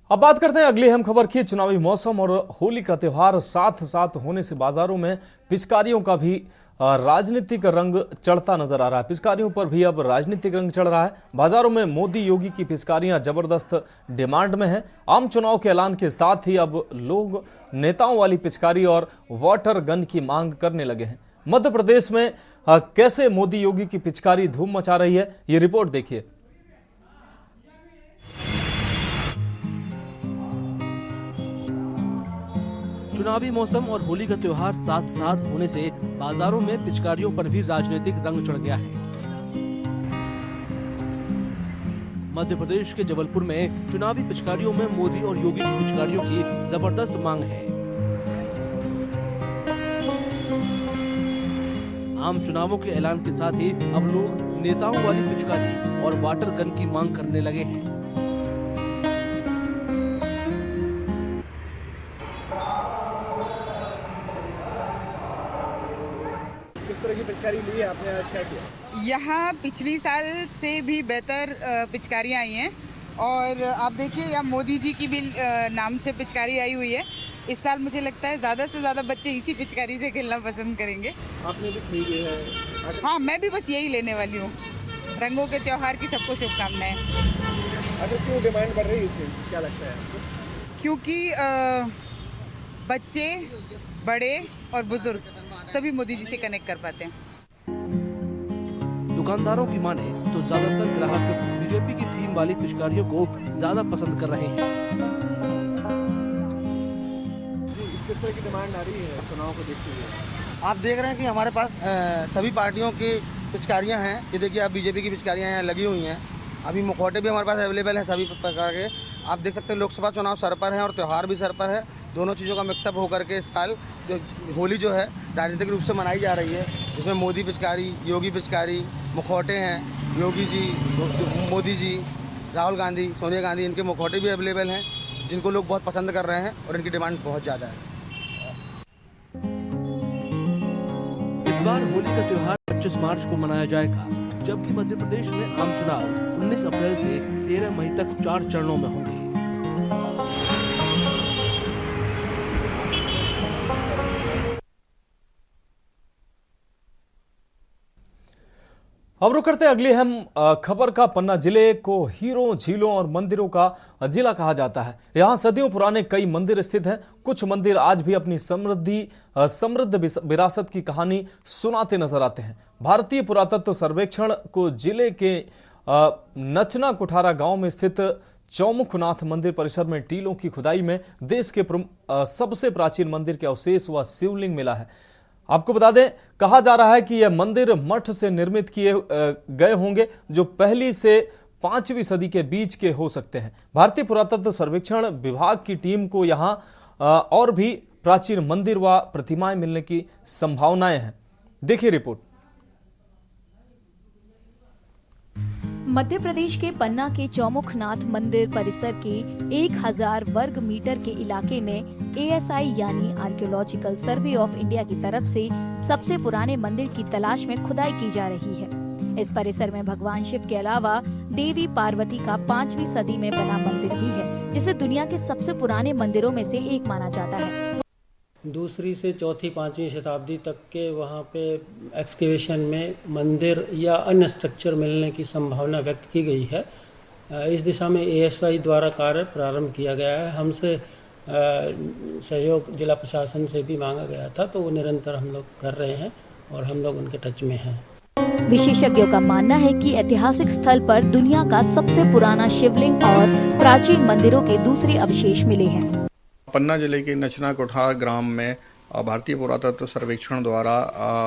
अब बात करते हैं अगली अहम खबर की। चुनावी मौसम और होली का त्योहार साथ साथ होने से बाजारों में पिचकारियों का भी राजनीतिक रंग चढ़ता नजर आ रहा है। पिचकारियों पर भी अब राजनीतिक रंग चढ़ रहा है। बाजारों में मोदी योगी की पिचकारियां जबरदस्त डिमांड में हैं। आम चुनाव के ऐलान के साथ ही अब लोग नेताओं वाली पिचकारी और वाटर गन की मांग करने लगे हैं। मध्य प्रदेश में कैसे मोदी योगी की पिचकारी धूम मचा रही है, ये रिपोर्ट देखिए। चुनावी मौसम और होली का त्योहार साथ साथ होने से बाजारों में पिचकारियों पर भी राजनीतिक रंग चढ़ गया है। मध्य प्रदेश के जबलपुर में चुनावी पिचकारियों में मोदी और योगी की पिचकारियों की जबरदस्त मांग है। आम चुनावों के ऐलान के साथ ही अब लोग नेताओं वाली पिचकारी और वाटर गन की मांग करने लगे हैं। किस तरह की पिचकारी ली है आपने, आज क्या किया? यहाँ पिछली साल से भी बेहतर पिचकारियाँ आई हैं, और आप देखिए यहाँ मोदी जी की भी नाम से पिचकारी आई हुई है। इस साल मुझे लगता है ज़्यादा से ज़्यादा बच्चे इसी पिचकारी से खेलना पसंद करेंगे। आपने भी खरीदी है? हाँ, मैं भी बस यही लेने वाली हूँ। रंगों के त्योहार की सबको शुभकामनाएं। अगर क्यों डिमांड बढ़ रही है, क्या लगता है आपको? क्योंकि बच्चे, बड़े और बुजुर्ग सभी मोदी जी से कनेक्ट कर पाते हैं। दुकानदारों की माने तो ज्यादातर ग्राहक बीजेपी की थीम वाली पिचकारियों को ज्यादा पसंद कर रहे हैं। किस तरह की डिमांड आ रही है चुनाव को देखते हुए? आप देख रहे हैं कि हमारे पास सभी पार्टियों की पिचकारियां हैं। ये देखिए, आप बीजेपी की पिचकारियां यहाँ लगी हुई हैं। अभी मुखौटे भी हमारे पास अवेलेबल हैं सभी प्रकार के। आप देख सकते हैं लोकसभा चुनाव सर पर है और त्यौहार भी सर पर है। दोनों चीज़ों का मिक्सअप होकर के इस साल जो होली जो है राजनीतिक रूप से मनाई जा रही है, जिसमें मोदी पिचकारी, योगी पिचकारी, मुखौटे हैं, योगी जी, मोदी जी, राहुल गांधी, सोनिया गांधी, इनके मुखौटे भी अवेलेबल हैं, जिनको लोग बहुत पसंद कर रहे हैं और इनकी डिमांड बहुत ज़्यादा है। इस बार होली का त्योहार 25 मार्च को मनाया जाएगा, जबकि मध्य प्रदेश में आम चुनाव 19 अप्रैल से 13 मई तक 4 चरणों में होंगे। अब रुक करते अगली अहम खबर का। पन्ना जिले को हीरों, झीलों और मंदिरों का जिला कहा जाता है। यहाँ सदियों पुराने कई मंदिर स्थित हैं। कुछ मंदिर आज भी अपनी समृद्ध विरासत की कहानी सुनाते नजर आते हैं। भारतीय पुरातत्व सर्वेक्षण को जिले के नचना कुठारा गांव में स्थित चौमुखनाथ मंदिर परिसर में टीलों की खुदाई में देश के सबसे प्राचीन मंदिर के अवशेष व शिवलिंग मिला है। आपको बता दें, कहा जा रहा है कि यह मंदिर मठ से निर्मित किए गए होंगे, जो 1ली से 5वीं सदी के बीच के हो सकते हैं। भारतीय पुरातत्व सर्वेक्षण विभाग की टीम को यहां और भी प्राचीन मंदिर व प्रतिमाएं मिलने की संभावनाएं हैं। देखिए रिपोर्ट। मध्य प्रदेश के पन्ना के चौमुखनाथ मंदिर परिसर के 1000 वर्ग मीटर के इलाके में ASI यानी आर्कियोलॉजिकल सर्वे ऑफ इंडिया की तरफ से सबसे पुराने मंदिर की तलाश में खुदाई की जा रही है। इस परिसर में भगवान शिव के अलावा देवी पार्वती का 5वीं सदी में बना मंदिर भी है, जिसे दुनिया के सबसे पुराने मंदिरों में से एक माना जाता है। 2री से 4वीं 5वीं शताब्दी तक के वहाँ पे एक्सकेवेशन में मंदिर या अन्य स्ट्रक्चर मिलने की संभावना व्यक्त की गई है। इस दिशा में ASI द्वारा कार्य प्रारंभ किया गया है। हमसे सहयोग जिला प्रशासन से भी मांगा गया था, तो वो निरंतर हम लोग कर रहे हैं और हम लोग उनके टच में हैं। विशेषज्ञों का मानना है कि ऐतिहासिक स्थल पर दुनिया का सबसे पुराना शिवलिंग और प्राचीन मंदिरों के दूसरे अवशेष मिले हैं। पन्ना जिले के नचना कोठार ग्राम में भारतीय पुरातत्व सर्वेक्षण द्वारा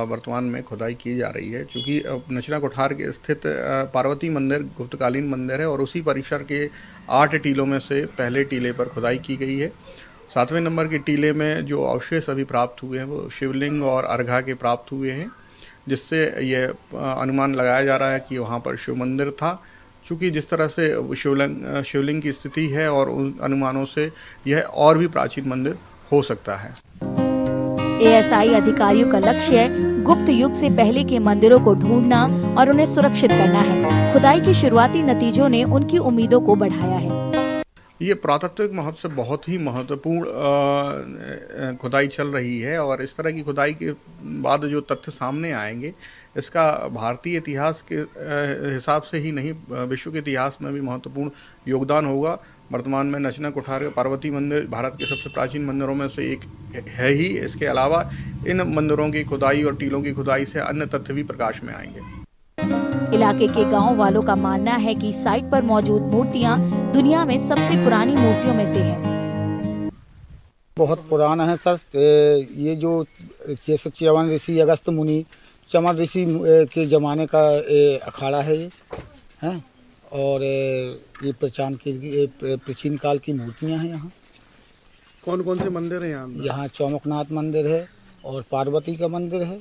वर्तमान में खुदाई की जा रही है। चूँकि नचना कोठार के स्थित पार्वती मंदिर गुप्तकालीन मंदिर है और उसी परिसर के 8 टीलों में से पहले टीले पर खुदाई की गई है। 7वें नंबर के टीले में जो अवशेष अभी प्राप्त हुए हैं वो शिवलिंग और अर्घा के प्राप्त हुए हैं, जिससे ये अनुमान लगाया जा रहा है कि वहाँ पर शिव मंदिर था। चूँकि जिस तरह से शिवलिंग की स्थिति है और उन अनुमानों से यह और भी प्राचीन मंदिर हो सकता है। एएसआई अधिकारियों का लक्ष्य गुप्त युग से पहले के मंदिरों को ढूंढना और उन्हें सुरक्षित करना है। खुदाई के शुरुआती नतीजों ने उनकी उम्मीदों को बढ़ाया है। ये पुरातत्विक महत्व से बहुत ही महत्वपूर्ण खुदाई चल रही है और इस तरह की खुदाई के बाद जो तथ्य सामने आएंगे, इसका भारतीय इतिहास के हिसाब से ही नहीं, विश्व के इतिहास में भी महत्वपूर्ण योगदान होगा। वर्तमान में नचना कोठार का पार्वती मंदिर भारत के सबसे प्राचीन मंदिरों में से एक है ही। इसके अलावा इन मंदिरों की खुदाई और टीलों की खुदाई से अन्य तथ्य भी प्रकाश में आएंगे। इलाके के गांव वालों का मानना है कि साइट पर मौजूद मूर्तियां दुनिया में सबसे पुरानी मूर्तियों में से है। बहुत पुराना है सर। ये जो च्यवन ऋषि अगस्त मुनि चमन ऋषि के ज़माने का अखाड़ा है ये है। और ये प्राचीन काल की मूर्तियां हैं। यहाँ कौन कौन से मंदिर हैं यहाँ चौमुखनाथ मंदिर है और पार्वती का मंदिर है।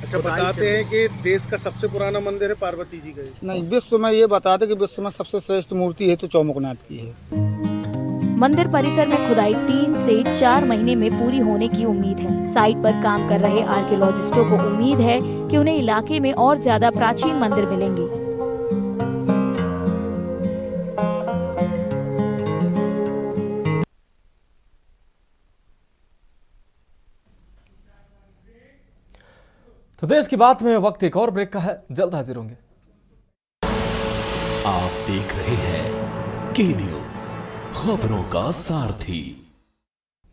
अच्छा, बताते हैं कि देश का सबसे पुराना मंदिर है पार्वती जी का। नहीं, विश्व में ये बताते कि विश्व में सबसे श्रेष्ठ मूर्ति है तो चौमुखनाथ की है। मंदिर परिसर में खुदाई 3 से 4 महीने में पूरी होने की उम्मीद है। साइट पर काम कर रहे आर्कियोलॉजिस्टों को उम्मीद है कि उन्हें इलाके में और ज्यादा प्राचीन मंदिर मिलेंगे। तो देश की बात में वक्त एक और ब्रेक का है, जल्द हाजिर होंगे। आप देख रहे हैं के न्यूज, खबरों का सारथी।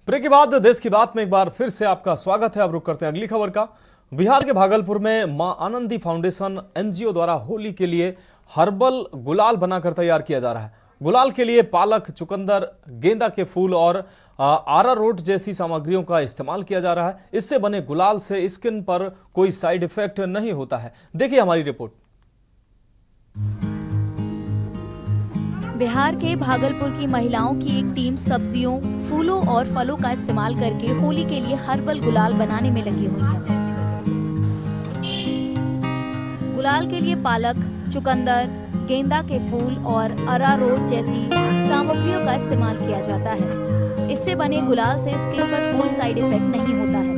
ब्रेक के बाद देश की बात में एक बार फिर से आपका स्वागत है। अब रुक करते हैं अगली खबर का। बिहार के भागलपुर में मां आनंदी फाउंडेशन एनजीओ द्वारा होली के लिए हर्बल गुलाल बनाकर तैयार किया जा रहा है। गुलाल के लिए पालक, चुकंदर, गेंदा के फूल और अरारोट जैसी सामग्रियों का इस्तेमाल किया जा रहा है। इससे बने गुलाल से स्किन पर कोई साइड इफेक्ट नहीं होता है। देखिए हमारी रिपोर्ट। बिहार के भागलपुर की महिलाओं की एक टीम सब्जियों, फूलों और फलों का इस्तेमाल करके होली के लिए हर्बल गुलाल बनाने में लगी हुई है। गुलाल के लिए पालक, चुकंदर, गेंदा के फूल और अरारोट जैसी सामग्रियों का इस्तेमाल किया जाता है। इससे बने गुलाल से स्किन पर कोई साइड इफेक्ट नहीं होता है।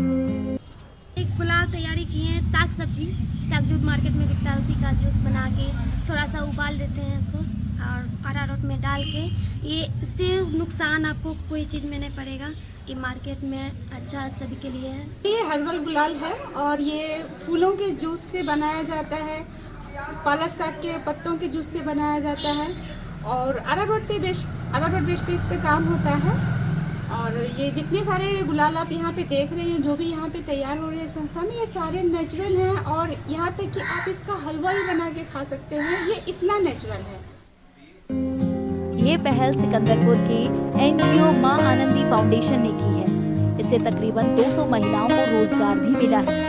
एक गुलाल तैयारी किए हैं, साग सब्जी, साग जो मार्केट में बिकता है उसी का जूस बना के थोड़ा सा उबाल देते हैं इसको और अरारोट में डाल के। ये इससे नुकसान आपको कोई चीज़ में नहीं पड़ेगा। ये मार्केट में अच्छा सभी के लिए है। ये हर्बल गुलाल है और ये फूलों के जूस से बनाया जाता है, पालक साग के पत्तों के जूस से बनाया जाता है और अरारोट बेस पे इस पे काम होता है। और ये जितने सारे गुलाल आप यहाँ पे देख रहे हैं, जो भी यहाँ पे तैयार हो रहे हैं संस्था में, ये सारे नेचुरल हैं और यहाँ तक कि आप इसका हलवा भी बना के खा सकते हैं। ये इतना नेचुरल है। ये पहल सिकंदरपुर के एनजीओ मां आनंदी फाउंडेशन ने की है। इससे तकरीबन 200 महिलाओं को रोजगार भी मिला है।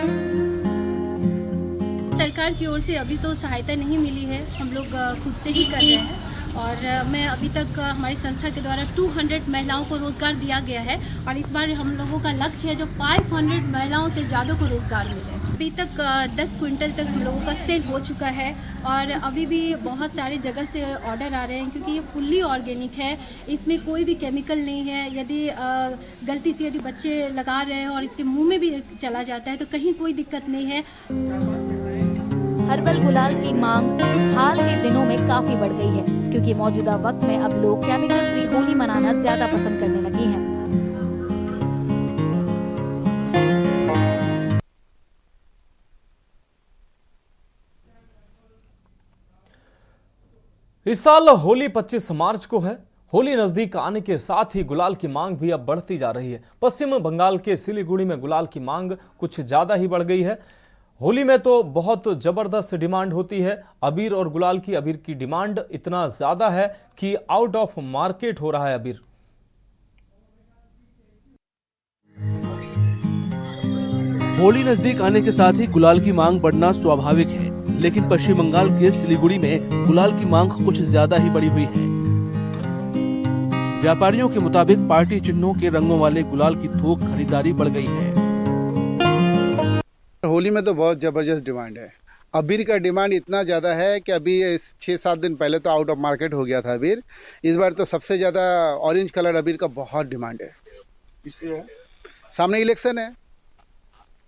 सरकार की ओर से अभी तो सहायता नहीं मिली है, हम लोग खुद से ही कर रहे हैं। और मैं अभी तक हमारी संस्था के द्वारा 200 महिलाओं को रोज़गार दिया गया है और इस बार हम लोगों का लक्ष्य है जो 500 महिलाओं से ज़्यादा को रोज़गार मिले। अभी तक 10 क्विंटल तक हम लोगों का सेल हो चुका है और अभी भी बहुत सारी जगह से ऑर्डर आ रहे हैं क्योंकि ये फुल्ली ऑर्गेनिक है, इसमें कोई भी केमिकल नहीं है। यदि गलती से यदि बच्चे लगा रहे हैं और इसके मुँह में भी चला जाता है तो कहीं कोई दिक्कत नहीं है। हर्बल गुलाल की मांग हाल के दिनों में काफी बढ़ गई है क्योंकि मौजूदा वक्त में अब लोग केमिकल फ्री होली मनाना ज्यादा पसंद करने लगे हैं। इस साल होली 25 मार्च को है। होली नजदीक आने के साथ ही गुलाल की मांग भी अब बढ़ती जा रही है। पश्चिम बंगाल के सिलीगुड़ी में गुलाल की मांग कुछ ज्यादा ही बढ़ गई है। होली में तो बहुत जबरदस्त डिमांड होती है अबीर और गुलाल की। अबीर की डिमांड इतना ज्यादा है कि आउट ऑफ मार्केट हो रहा है अबीर। होली नजदीक आने के साथ ही गुलाल की मांग बढ़ना स्वाभाविक है, लेकिन पश्चिम बंगाल के सिलीगुड़ी में गुलाल की मांग कुछ ज्यादा ही बढ़ी हुई है। व्यापारियों के मुताबिक पार्टी चिन्हों के रंगों वाले गुलाल की थोक खरीदारी बढ़ गई है। होली में तो बहुत ज़बरदस्त डिमांड है। अबीर का डिमांड इतना ज़्यादा है कि अभी 6-7 दिन पहले तो आउट ऑफ मार्केट हो गया था अबीर। इस बार तो सबसे ज़्यादा ऑरेंज कलर अबीर का बहुत डिमांड है। इसलिए सामने इलेक्शन है,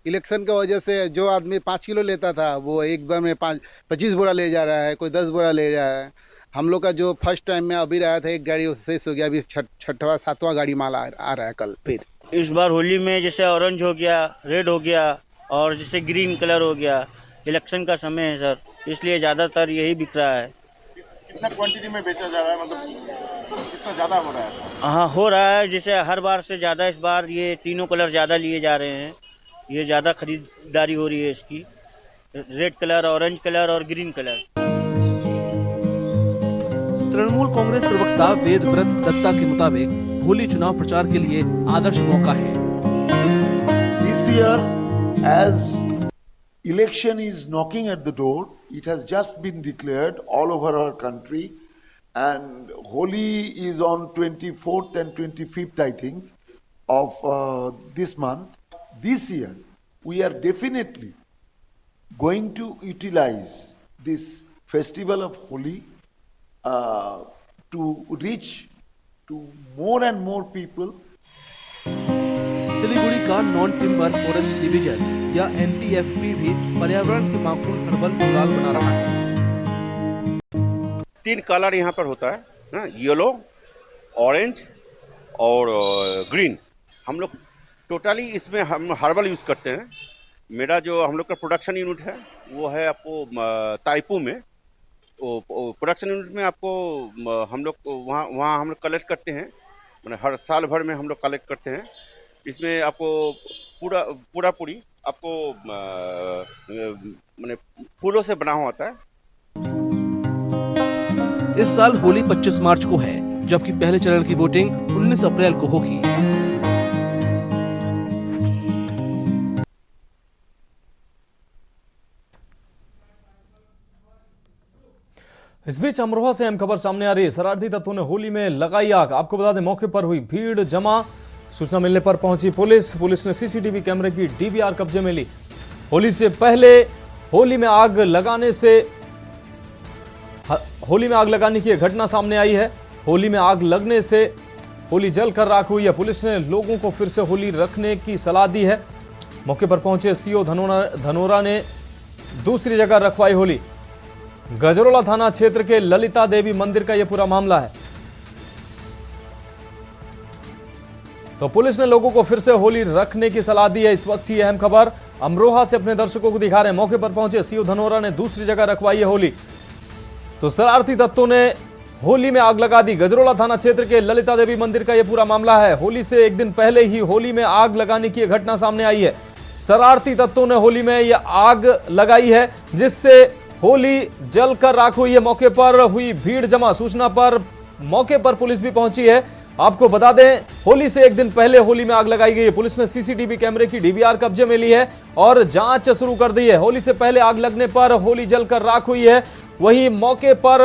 इलेक्शन की वजह से जो आदमी 5 किलो लेता था वो एक बार में 25 बोरा ले जा रहा है, कोई 10 बोरा ले जा रहा है। हम लोग का जो फर्स्ट टाइम में अबीर आया था एक गाड़ी उससे हो गया, अभी 6वां 7वां गाड़ी माल आ रहा है कल फिर। इस बार होली में जैसे ऑरेंज हो गया, रेड हो गया और जैसे ग्रीन कलर हो गया, इलेक्शन का समय है सर, इसलिए ज़्यादातर यही बिक रहा है। कितना क्वांटिटी में बेचा जा रहा है, मतलब कितना ज़्यादा हो रहा है? हाँ हो रहा है, जैसे हर बार से ज़्यादा इस बार ये तीनों कलर ज़्यादा लिए जा रहे हैं। ये ज़्यादा खरीदारी हो रही है इसकी, रेड कलर, ऑरेंज कलर और ग्रीन कलर। तृणमूल कांग्रेस प्रवक्ता वेदव्रत दत्ता के मुताबिक होली चुनाव प्रचार के लिए आदर्श मौका है। This year, as election is knocking at the door, it has just been declared all over our country, and Holi is on 24th and 25th, I think, of this month. This year, we are definitely going to utilize this festival of Holi to reach to more and more people. Siliguri का non timber forest division या NTFP भी पर्यावरण के माकूल herbal गुलाल बना रहा है। 3 कलर यहाँ पर होता है ना, येलो, ऑरेंज और ग्रीन। हम लोग टोटली इसमें हम हर्बल यूज़ करते हैं। मेरा जो हम लोग का प्रोडक्शन यूनिट है वो है आपको ताइपू में। प्रोडक्शन यूनिट में आपको हम लोग वहाँ हम लोग कलेक्ट करते हैं, मैंने हर साल भर में हम लोग कलेक्ट करते हैं। इसमें आपको पूरी आपको मैंने फूलों से बना हुआ होता है। इस साल होली 25 मार्च को है, जबकि पहले चरण की वोटिंग 19 अप्रैल को होगी। इस बीच अमरोहा से अहम खबर सामने आ रही है। शरारती तत्वों ने होली में लगाई आग। आपको बता दें, मौके पर हुई भीड़ जमा। सूचना मिलने पर पहुंची पुलिस ने सीसीटीवी कैमरे की डीवीआर कब्जे में ली। होली से पहले होली में आग लगाने की घटना सामने आई है। होली में आग लगने से होली जलकर राख हुई है। पुलिस ने लोगों को फिर से होली रखने की सलाह दी है। मौके पर पहुंचे सीओ धनोरा ने दूसरी जगह रखवाई होली। गजरोला थाना क्षेत्र के ललिता देवी मंदिर का यह पूरा मामला है। तो पुलिस ने लोगों को फिर से होली रखने की सलाह दी है। इस वक्त की अहम खबर अमरोहा से अपने दर्शकों को दिखा रहे हैं। मौके पर पहुंचे सीओ धनोरा ने दूसरी जगह रखवाई है होली। तो शरारती तत्वों ने होली में आग लगा दी। गजरोला थाना क्षेत्र के ललिता देवी मंदिर का यह पूरा मामला है। होली से एक दिन पहले ही होली में आग लगाने की घटना सामने आई है। शरारती तत्वों ने होली में यह आग लगाई है, जिससे होली जलकर राख हुई है। मौके पर हुई भीड़ जमा। सूचना पर मौके पर पुलिस भी पहुंची है। आपको बता दें, होली से एक दिन पहले होली में आग लगाई गई है। पुलिस ने सीसीटीवी कैमरे की डीवीआर कब्जे में ली है और जांच शुरू कर दी है। होली से पहले आग लगने पर होली जलकर राख हुई है। वहीं मौके पर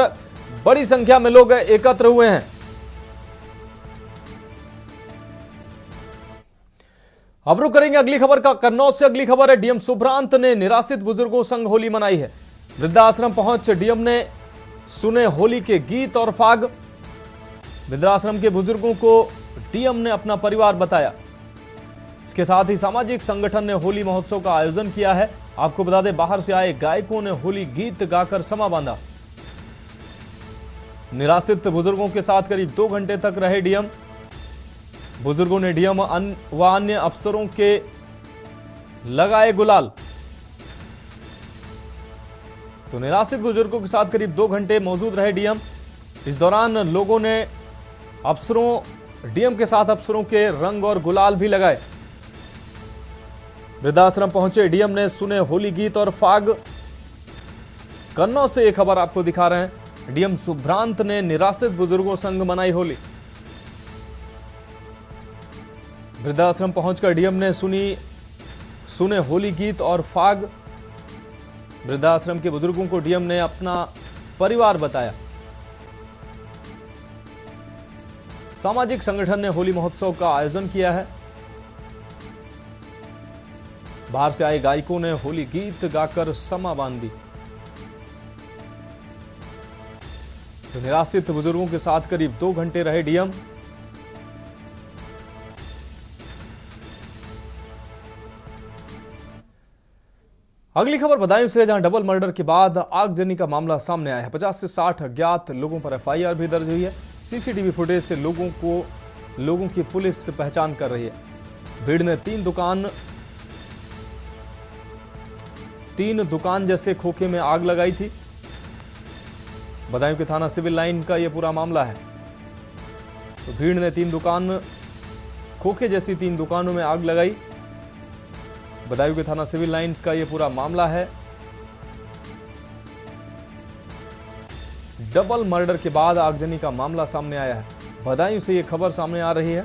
बड़ी संख्या में लोग एकत्र हुए हैं। अब रुक करेंगे अगली खबर का। कन्नौज से अगली खबर है। डीएम सुभ्रांत ने निराश्रित बुजुर्गों संग होली मनाई है। वृद्धाश्रम पहुंच डीएम ने सुने होली के गीत और फाग। वृद्धाश्रम के बुजुर्गों को डीएम ने अपना परिवार बताया। इसके साथ ही सामाजिक संगठन ने होली महोत्सव का आयोजन किया है। आपको बता दें, बाहर से आए गायकों ने होली गीत गाकर समा बांधा। निराश्रित बुजुर्गों के साथ करीब 2 घंटे तक रहे डीएम। बुजुर्गों ने डीएम व अन्य अफसरों के लगाए गुलाल। तो निराश्रित बुजुर्गों के साथ करीब 2 घंटे मौजूद रहे डीएम। इस दौरान लोगों ने डीएम के साथ अफसरों के रंग और गुलाल भी लगाए। वृद्धाश्रम पहुंचे डीएम ने सुने होली गीत और फाग। कन्नौज से एक खबर आपको दिखा रहे हैं। डीएम सुभ्रांत ने निराश्रित बुजुर्गों संग मनाई होली। वृद्धाश्रम पहुंचकर डीएम ने सुने होली गीत और फाग। वृद्धाश्रम के बुजुर्गों को डीएम ने अपना परिवार बताया। सामाजिक संगठन ने होली महोत्सव का आयोजन किया है। बाहर से आए गायकों ने होली गीत गाकर समा बांध दी। तो निराश्रित बुजुर्गों के साथ करीब 2 घंटे रहे डीएम। अगली खबर बदायूं से, जहां डबल मर्डर के बाद आगजनी का मामला सामने आया है। 50 से 60 अज्ञात लोगों पर एफआईआर भी दर्ज हुई है। सीसीटीवी फुटेज से लोगों की पुलिस पहचान कर रही है। भीड़ ने 3 दुकान जैसे खोखे में आग लगाई थी। बदायूं के थाना सिविल लाइन का यह पूरा मामला है। तो भीड़ ने 3 खोखे जैसी 3 दुकानों में आग लगाई। बदायूं के थाना सिविल लाइंस का यह पूरा मामला है। डबल मर्डर के बाद आगजनी का मामला सामने आया है। बदायूं से यह खबर सामने आ रही है।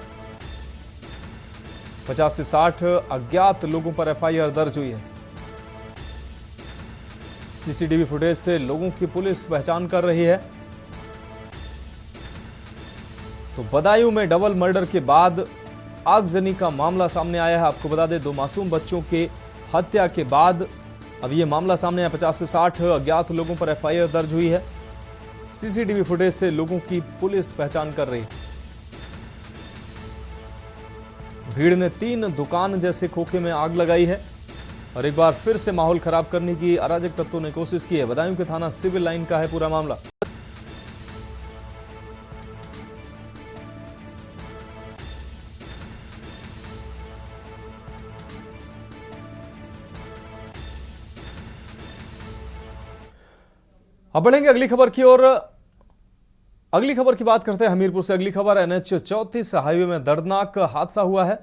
50 से 60 अज्ञात लोगों पर एफआईआर दर्ज हुई है। सीसीटीवी फुटेज से लोगों की पुलिस पहचान कर रही है। तो बदायूं में डबल मर्डर के बाद आगजनी का मामला सामने आया है। आपको बता दें, 2 मासूम बच्चों के हत्या के बाद अब यह मामला सामने आया। 50 से 60 अज्ञात लोगों पर एफआईआर दर्ज हुई है। सीसीटीवी फुटेज से लोगों की पुलिस पहचान कर रही है। भीड़ ने 3 दुकान जैसे खोखे में आग लगाई है और एक बार फिर से माहौल खराब करने की अराजक तत्वों ने कोशिश की है। बदायूं के थाना सिविल लाइन का है पूरा मामला। अब बढ़ेंगे अगली खबर की ओर। अगली खबर की बात करते हैं हमीरपुर से। अगली खबर NH 34 हाईवे में दर्दनाक हादसा हुआ है।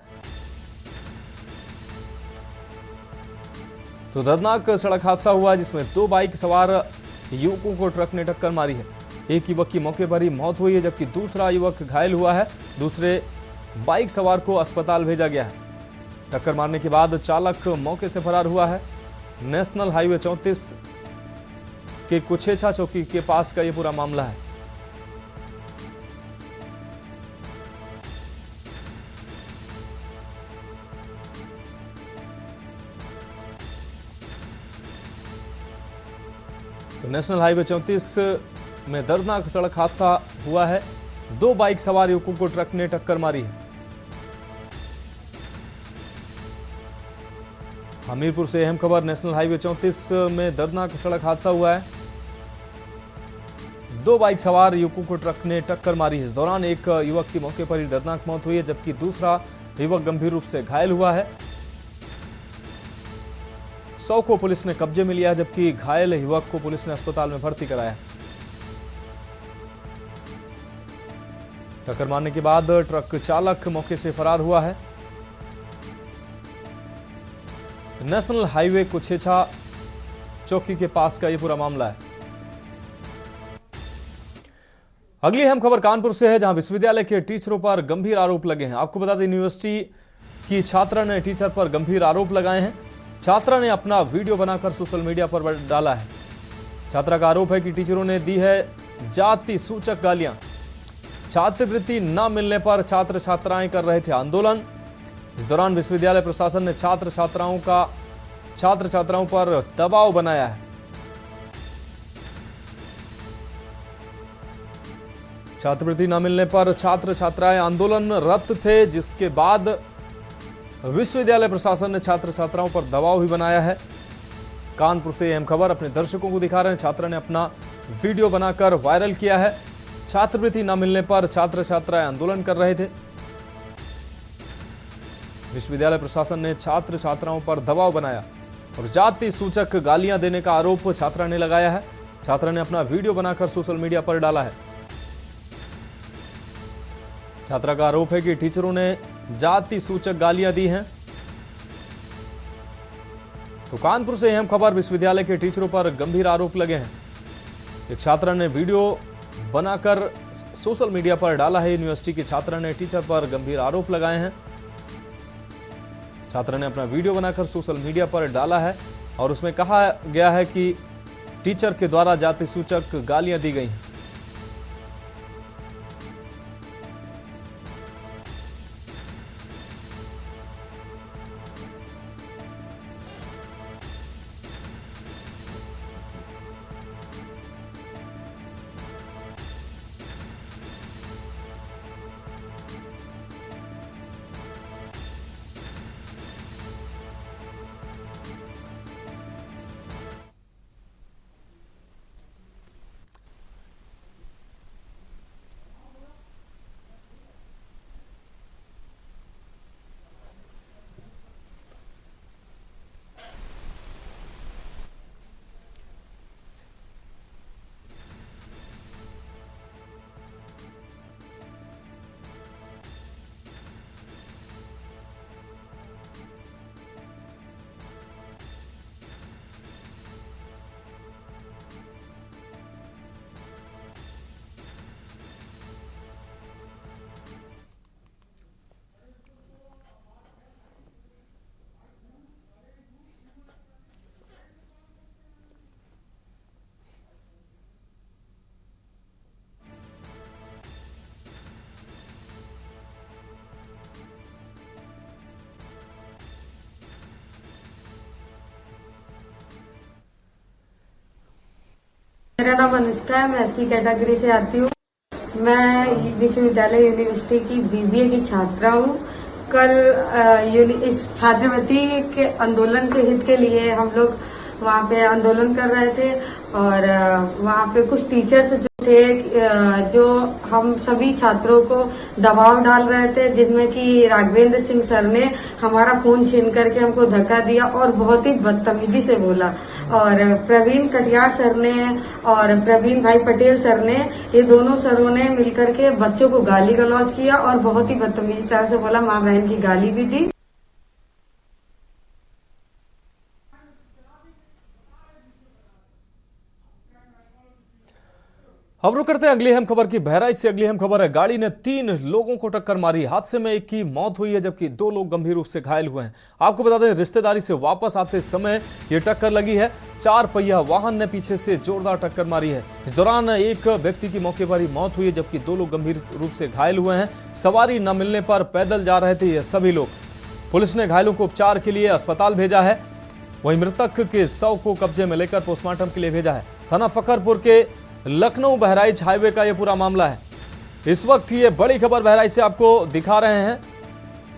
तो दर्दनाक सड़क हादसा हुआ है जिसमें 2 बाइक सवार युवकों को ट्रक ने टक्कर मारी है। एक युवक की मौके पर ही मौत हुई है जबकि दूसरा युवक घायल हुआ है। दूसरे बाइक सवार को अस्पताल भेजा गया है। टक्कर मारने के बाद चालक मौके से फरार हुआ है। नेशनल हाईवे 34 के कुछेछा चौकी के पास का यह पूरा मामला है। तो नेशनल हाईवे 34 में दर्दनाक सड़क हादसा हुआ है। 2 बाइक सवार युवकों को ट्रक ने टक्कर मारी है। हमीरपुर से अहम खबर। नेशनल हाईवे 34 में दर्दनाक सड़क हादसा हुआ है। 2 बाइक सवार युवकों को ट्रक ने टक्कर मारी है। इस दौरान एक युवक की मौके पर ही दर्दनाक मौत हुई है जबकि दूसरा युवक गंभीर रूप से घायल हुआ है। 100 को पुलिस ने कब्जे में लिया जबकि घायल युवक को पुलिस ने अस्पताल में भर्ती कराया। टक्कर मारने के बाद ट्रक चालक मौके से फरार हुआ है। नेशनल हाईवे कुछेछा चौकी के पास का यह पूरा मामला है। अगली अहम खबर कानपुर से है, जहां विश्वविद्यालय के टीचरों पर गंभीर आरोप लगे हैं। आपको बता दें, यूनिवर्सिटी की छात्रा ने टीचर पर गंभीर आरोप लगाए हैं। छात्रा ने अपना वीडियो बनाकर सोशल मीडिया पर डाला है। छात्रा का आरोप है कि टीचरों ने दी है जाति सूचक गालियां। छात्रवृत्ति न मिलने पर छात्र छात्राएं कर रहे थे आंदोलन। इस दौरान विश्वविद्यालय प्रशासन ने छात्र छात्राओं पर दबाव बनाया है। छात्रवृत्ति न मिलने पर छात्र छात्राएं आंदोलनरत थे, जिसके बाद विश्वविद्यालय प्रशासन ने छात्र छात्राओं पर दबाव भी बनाया है। कानपुर से अहम खबर अपने दर्शकों को दिखा रहे हैं। छात्रा ने अपना वीडियो बनाकर वायरल किया है। छात्रवृत्ति न मिलने पर छात्र छात्राएं आंदोलन कर रहे थे। विश्वविद्यालय प्रशासन ने छात्र छात्राओं पर दबाव बनाया और जाति सूचक गालियां देने का आरोप छात्रा ने लगाया है। छात्रा ने अपना वीडियो बनाकर सोशल मीडिया पर डाला है। छात्रा का आरोप है कि टीचरों ने जाति सूचक गालियां दी हैं। तो कानपुर से अहम खबर, विश्वविद्यालय के टीचरों पर गंभीर आरोप लगे हैं। एक छात्रा ने वीडियो बनाकर सोशल मीडिया पर डाला है। यूनिवर्सिटी के छात्रा ने टीचर पर गंभीर आरोप लगाए हैं। छात्रा ने अपना वीडियो बनाकर सोशल मीडिया पर डाला है और उसमें कहा गया है कि टीचर के द्वारा जाति सूचक गालियां दी गई हैं। मेरा नाम अनुष्का है, मैं एससी कैटेगरी से आती हूँ। मैं विश्वविद्यालय यूनिवर्सिटी की बीबीए की छात्रा हूँ। कल इस छात्रवृत्ति के आंदोलन के हित के लिए हम लोग वहाँ पे आंदोलन कर रहे थे और वहाँ पे कुछ टीचर्स जो थे जो हम सभी छात्रों को दबाव डाल रहे थे, जिसमें कि राघवेंद्र सिंह सर ने हमारा फोन छीन करके हमको धक्का दिया और बहुत ही बदतमीजी से बोला। और प्रवीण कटियार सर ने और प्रवीण भाई पटेल सर ने, ये दोनों सरों ने मिलकर के बच्चों को गाली गलौज किया और बहुत ही बदतमीजी तरह से बोला, माँ बहन की गाली भी दी। अब रुक करते हैं अगली अहम खबर की। बहराइच से अगली अहम खबर है। गाड़ी ने 3 लोगों को टक्कर मारी। हादसे में एक की मौत हुई है जबकि 2 लोग गंभीर रूप से घायल हुए हैं। आपको बता दें, रिश्तेदारी से वापस आते समय यह टक्कर लगी है। 4 पहिया वाहन ने पीछे से जोरदार टक्कर मारी है। इस दौरान एक व्यक्ति की मौके पर ही मौत हुई है जबकि 2 लोग गंभीर रूप से घायल हुए हैं। सवारी न मिलने पर पैदल जा रहे थे ये सभी लोग। पुलिस ने घायलों को उपचार के लिए अस्पताल भेजा है। वहीं मृतक के शव को कब्जे में लेकर पोस्टमार्टम के लिए भेजा है। थाना फखरपुर के लखनऊ बहराइच हाईवे का यह पूरा मामला है। इस वक्त ये बड़ी खबर बहराइच से आपको दिखा रहे हैं।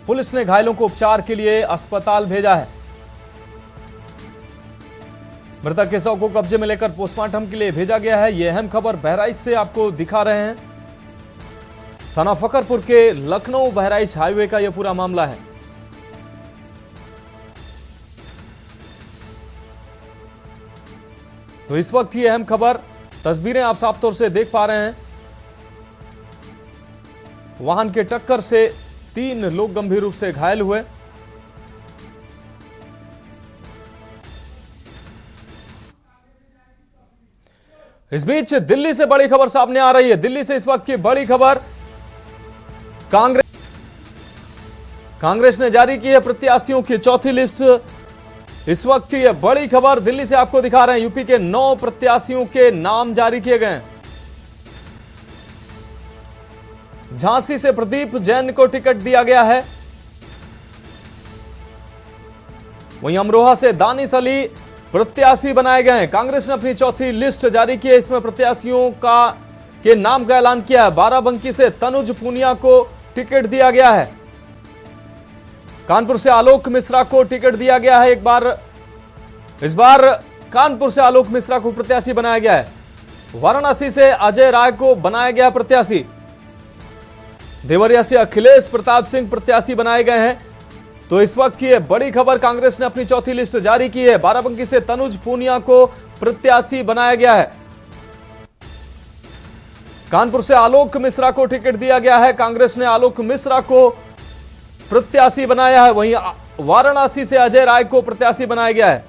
पुलिस ने घायलों को उपचार के लिए अस्पताल भेजा है। मृतक के शव को कब्जे में लेकर पोस्टमार्टम के लिए भेजा गया है। यह अहम खबर बहराइच से आपको दिखा रहे हैं। थाना फखरपुर के लखनऊ बहराइच हाईवे का यह पूरा मामला है। तो इस वक्त ये अहम खबर, तस्वीरें आप साफ तौर से देख पा रहे हैं। वाहन के टक्कर से 3 लोग गंभीर रूप से घायल हुए। इस बीच दिल्ली से बड़ी खबर सामने आ रही है। दिल्ली से इस वक्त की बड़ी खबर, कांग्रेस ने जारी की है प्रत्याशियों की चौथी लिस्ट। इस वक्त की यह बड़ी खबर दिल्ली से आपको दिखा रहे हैं। यूपी के 9 प्रत्याशियों के नाम जारी किए गए। झांसी से प्रदीप जैन को टिकट दिया गया है। वहीं अमरोहा से दानिश अली प्रत्याशी बनाए गए हैं। कांग्रेस ने अपनी चौथी लिस्ट जारी की है। इसमें प्रत्याशियों के नाम का ऐलान किया है। बाराबंकी से तनुज पूनिया को टिकट दिया गया है। कानपुर से आलोक मिश्रा को टिकट दिया गया है। इस बार कानपुर से आलोक मिश्रा को प्रत्याशी बनाया गया है। वाराणसी से अजय राय को बनाया गया प्रत्याशी। देवरिया से अखिलेश प्रताप सिंह प्रत्याशी बनाए गए हैं। तो इस वक्त की बड़ी खबर, कांग्रेस ने अपनी चौथी लिस्ट जारी की है। बाराबंकी से तनुज पूनिया को प्रत्याशी बनाया गया है। कानपुर से आलोक मिश्रा को टिकट दिया गया है। कांग्रेस ने आलोक मिश्रा को प्रत्याशी बनाया है। वहीं वाराणसी से अजय राय को प्रत्याशी बनाया गया है।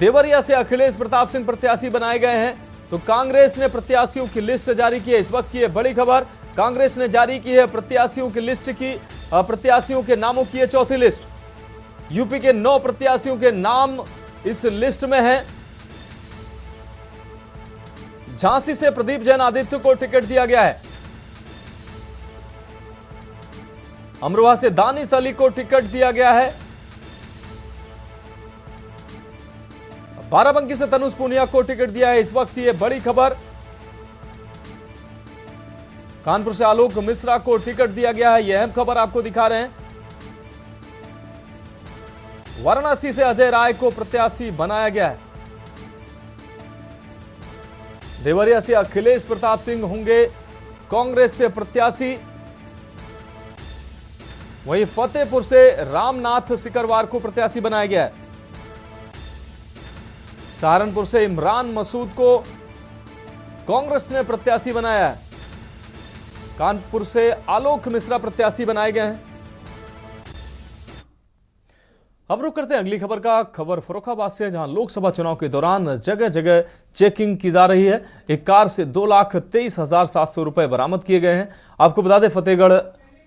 देवरिया से अखिलेश प्रताप सिंह प्रत्याशी बनाए गए हैं। तो कांग्रेस ने प्रत्याशियों की लिस्ट जारी की है। इस वक्त की है बड़ी खबर, कांग्रेस ने जारी की है प्रत्याशियों की लिस्ट की, प्रत्याशियों के नामों की है चौथी लिस्ट। यूपी के 9 प्रत्याशियों के नाम इस लिस्ट में हैं। झांसी से प्रदीप जैन आदित्य को टिकट दिया गया है। अमरोहा से दानिश अली को टिकट दिया गया है। बाराबंकी से तनुज पूनिया को टिकट दिया है। इस वक्त ये बड़ी खबर, कानपुर से आलोक मिश्रा को टिकट दिया गया है। यह अहम खबर आपको दिखा रहे हैं। वाराणसी से अजय राय को प्रत्याशी बनाया गया है। देवरिया से अखिलेश प्रताप सिंह होंगे कांग्रेस से प्रत्याशी। वहीं फतेहपुर से रामनाथ सिकरवार को प्रत्याशी बनाया गया है। सहारनपुर से इमरान मसूद को कांग्रेस ने प्रत्याशी बनाया है। कानपुर से आलोक मिश्रा प्रत्याशी बनाए गए हैं। अब रुक करते हैं अगली खबर का। खबर फर्रुखाबाद से, जहां लोकसभा चुनाव के दौरान जगह जगह चेकिंग की जा रही है। एक कार से 2,23,700 रुपए बरामद किए गए हैं। आपको बता दें, फतेहगढ़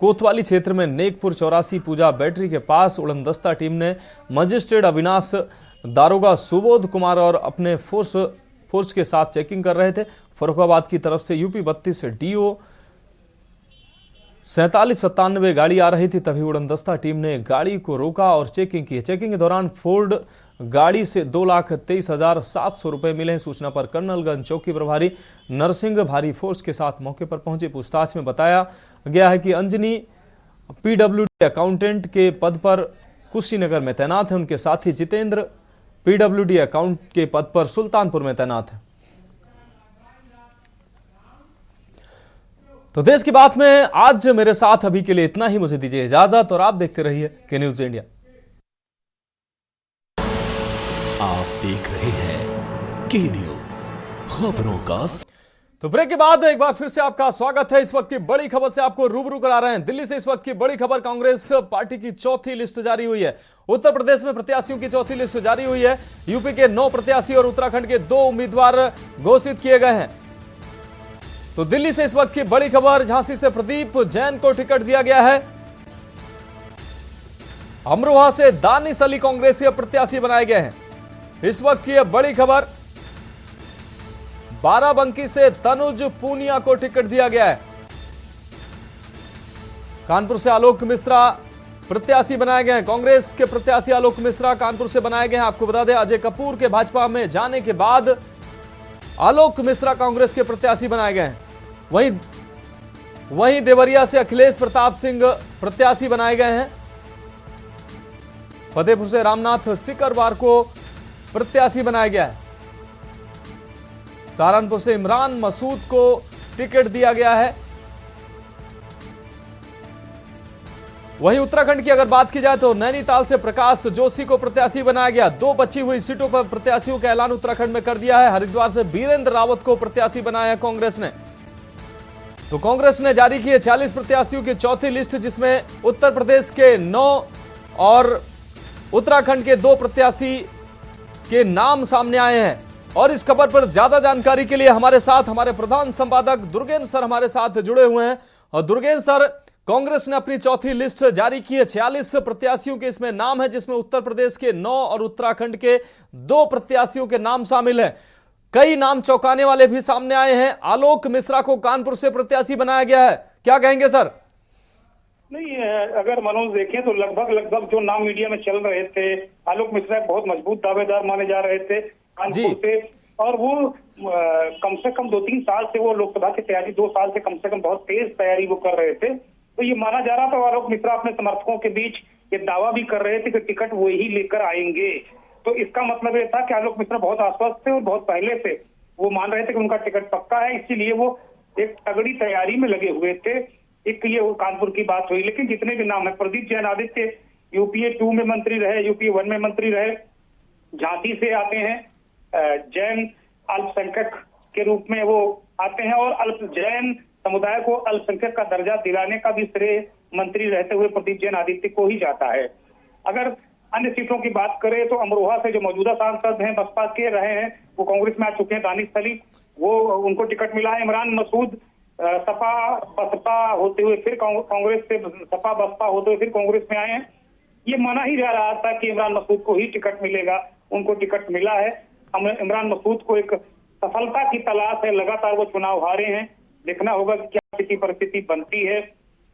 कोतवाली क्षेत्र में नेकपुर 84 पूजा बैटरी के पास उड़नदस्ता टीम ने मजिस्ट्रेट अविनाश, दारोगा सुबोध कुमार और अपने फोर्स के साथ चेकिंग कर रहे थे। फर्रुखाबाद की तरफ से यूपी 32 से DO 4797 गाड़ी आ रही थी, तभी उड़नदस्ता टीम ने गाड़ी को रोका और चेकिंग की। चेकिंग के दौरान फोर्ड गाड़ी से 2,23,700 रुपए मिले हैं। सूचना पर कर्नलगंज चौकी प्रभारी नरसिंह भारी फोर्स के साथ मौके पर पहुंचे। पूछताछ में बताया गया है कि अंजनी PWD अकाउंटेंट के पद पर कुशीनगर में तैनात है। उनके साथी जितेंद्र PWD अकाउंट के पद पर सुल्तानपुर में तैनात है। तो देश की बात में आज मेरे साथ अभी के लिए इतना ही। मुझे दीजिए इजाजत और आप देखते रहिए के न्यूज इंडिया। आप देख रहे हैं के न्यूज, खबरों का। तो ब्रेक के बाद एक बार फिर से आपका स्वागत है। इस वक्त की बड़ी खबर से आपको रूबरू करा रहे हैं। दिल्ली से इस वक्त की बड़ी खबर, कांग्रेस पार्टी की चौथी लिस्ट जारी हुई है। उत्तर प्रदेश में प्रत्याशियों की चौथी लिस्ट जारी हुई है। यूपी के 9 प्रत्याशी और उत्तराखंड के 2 उम्मीदवार घोषित किए गए हैं। तो दिल्ली से इस वक्त की बड़ी खबर, झांसी से प्रदीप जैन को टिकट दिया गया है। अमरोहा से दानिश अली कांग्रेसी प्रत्याशी बनाए गए हैं। इस वक्त की बड़ी खबर, बाराबंकी से तनुज पूनिया को टिकट दिया गया है। कानपुर से आलोक मिश्रा प्रत्याशी बनाए गए हैं। कांग्रेस के प्रत्याशी आलोक मिश्रा कानपुर से बनाए गए हैं। आपको बता दें, अजय कपूर के भाजपा में जाने के बाद आलोक मिश्रा कांग्रेस के प्रत्याशी बनाए गए हैं। वहीं देवरिया से अखिलेश प्रताप सिंह प्रत्याशी बनाए गए हैं। फतेहपुर से रामनाथ सिकरवार को प्रत्याशी बनाया गया है। सहारनपुर से इमरान मसूद को टिकट दिया गया है। वहीं उत्तराखंड की अगर बात की जाए तो नैनीताल से प्रकाश जोशी को प्रत्याशी बनाया गया। 2 बची हुई सीटों पर प्रत्याशियों का ऐलान उत्तराखंड में कर दिया है। हरिद्वार से बीरेंद्र रावत को प्रत्याशी बनाया है कांग्रेस ने। तो कांग्रेस ने जारी की है 40 प्रत्याशियों की चौथी लिस्ट, जिसमें उत्तर प्रदेश के 9 और उत्तराखंड के 2 प्रत्याशी के नाम सामने आए हैं। और इस खबर पर ज्यादा जानकारी के लिए हमारे साथ हमारे प्रधान संपादक दुर्गेन्द्र सर हमारे साथ जुड़े हुए हैं। और दुर्गेन्द्र सर, कांग्रेस ने अपनी चौथी लिस्ट जारी की है। 46 प्रत्याशियों के इसमें नाम है, जिसमें उत्तर प्रदेश के 9 और उत्तराखंड के 2 प्रत्याशियों के नाम शामिल हैं। कई नाम चौंकाने वाले भी सामने आए हैं। आलोक मिश्रा को कानपुर से प्रत्याशी बनाया गया है, क्या कहेंगे सर? नहीं, अगर मनोज देखें तो लगभग जो नाम मीडिया में चल रहे थे, आलोक मिश्रा बहुत मजबूत दावेदार माने जा रहे थे कानपुर से। और वो कम से कम 2-3 साल से वो लोकसभा की तैयारी, 2 साल से कम बहुत तेज तैयारी वो कर रहे थे। तो ये माना जा रहा था आलोक मिश्रा अपने समर्थकों के बीच ये दावा भी कर रहे थे कि टिकट वो ही लेकर आएंगे। तो इसका मतलब ये था कि आलोक मिश्रा बहुत आश्वस्त थे और बहुत पहले से वो मान रहे थे कि उनका टिकट पक्का है, इसीलिए वो एक तगड़ी तैयारी में लगे हुए थे। एक ये कानपुर की बात हुई, लेकिन जितने भी नाम है, प्रदीप जैन आदित्य UPA 2 में मंत्री रहे, UPA 1 में मंत्री रहे। झांसी से आते हैं, जैन अल्पसंख्यक के रूप में वो आते हैं और जैन समुदाय को अल्पसंख्यक का दर्जा दिलाने का भी श्रेय मंत्री रहते हुए प्रदीप जैन आदित्य को ही जाता है। अगर अन्य सीटों की बात करें तो अमरोहा से जो मौजूदा सांसद हैं बसपा के रहे हैं, वो कांग्रेस में आ चुके हैं, दानिश सलीम, वो उनको टिकट मिला है। इमरान मसूद सपा बसपा होते हुए फिर कांग्रेस से सपा बसपा होते हुए फिर कांग्रेस में आए हैं। ये माना ही जा रहा था कि इमरान मसूद को ही टिकट मिलेगा, उनको टिकट मिला है। इमरान मसूद को एक सफलता की तलाश है, लगातार वो चुनाव हारे हैं, देखना होगा कि क्या स्थिति परिस्थिति बनती है।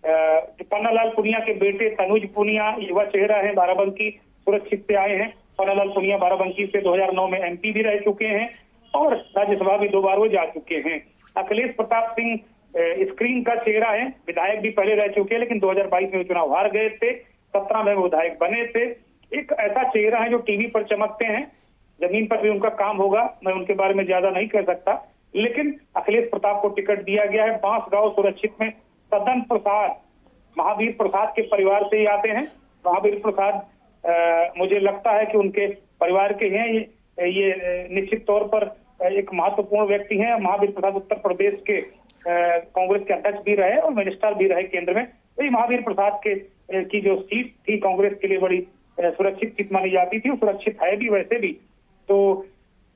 पन्नालाल पुनिया के बेटे तनुज पुनिया युवा चेहरा है, बाराबंकी सुरक्षित से आए हैं। पन्नालाल पुनिया बाराबंकी से 2009 में MP भी रह चुके हैं और राज्यसभा भी 2 बार वो जा चुके हैं। अखिलेश प्रताप सिंह स्क्रीन का चेहरा है, विधायक भी पहले रह चुके हैं, लेकिन 2022 में चुनाव हार गए थे, 17 में विधायक बने थे। एक ऐसा चेहरा है जो टीवी पर चमकते हैं, जमीन पर भी उनका काम होगा, मैं उनके बारे में ज्यादा नहीं कह सकता। लेकिन अखिलेश प्रताप को टिकट दिया गया है। बांसगांव सुरक्षित में सदन प्रसाद महावीर प्रसाद के परिवार से ही आते हैं। महावीर प्रसाद मुझे लगता है कि उनके परिवार के हैं, ये निश्चित तौर पर एक महत्वपूर्ण व्यक्ति हैं। महावीर प्रसाद उत्तर प्रदेश के कांग्रेस के अध्यक्ष भी रहे और मिनिस्टर भी रहे केंद्र में। तो महावीर प्रसाद के की जो सीट थी कांग्रेस के लिए बड़ी सुरक्षित सीट मानी जाती थी, सुरक्षित है भी वैसे भी। तो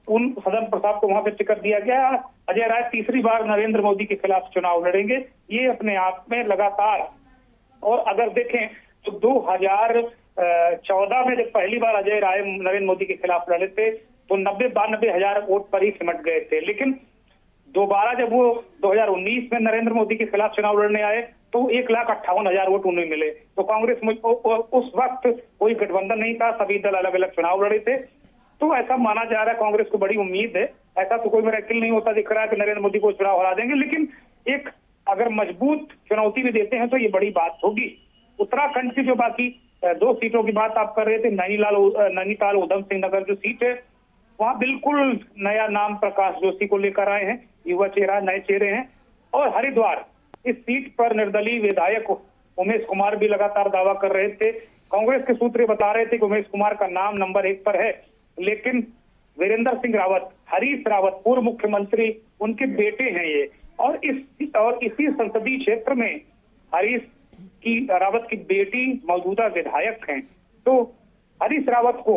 उन सदन प्रसाद को वहां से टिकट दिया गया। अजय राय तीसरी बार नरेंद्र मोदी के खिलाफ चुनाव लड़ेंगे, ये अपने आप में लगातार। और अगर देखें तो 2014 में जब पहली बार अजय राय नरेंद्र मोदी के खिलाफ लड़े थे तो 90-92 हजार वोट पर ही सिमट गए थे। लेकिन दोबारा जब वो 2019 में नरेंद्र मोदी के खिलाफ चुनाव लड़ने आए तो 1,58,000 वोट उन्हें मिले। तो कांग्रेस में उस वक्त कोई गठबंधन नहीं था, सभी दल अलग अलग चुनाव लड़े थे। तो ऐसा माना जा रहा है, कांग्रेस को बड़ी उम्मीद है। ऐसा तो कोई मिरेकल नहीं होता दिख रहा है कि नरेंद्र मोदी को चुनाव हरा देंगे, लेकिन एक अगर मजबूत चुनौती भी देते हैं तो ये बड़ी बात होगी। उत्तराखंड की जो बाकी 2 सीटों की बात आप कर रहे थे, नैनीताल उधम सिंह नगर जो सीट है, वहाँ बिल्कुल नया नाम प्रकाश जोशी को लेकर आए हैं, युवा चेहरा, नए चेहरे हैं। और हरिद्वार इस सीट पर निर्दलीय विधायक उमेश कुमार भी लगातार दावा कर रहे थे। कांग्रेस के सूत्र बता रहे थे कि उमेश कुमार का नाम नंबर 1 पर है, लेकिन वीरेंद्र सिंह रावत, हरीश रावत पूर्व मुख्यमंत्री, उनके बेटे हैं ये। और इसी संसदीय क्षेत्र में हरीश रावत की बेटी मौजूदा विधायक हैं। तो हरीश रावत को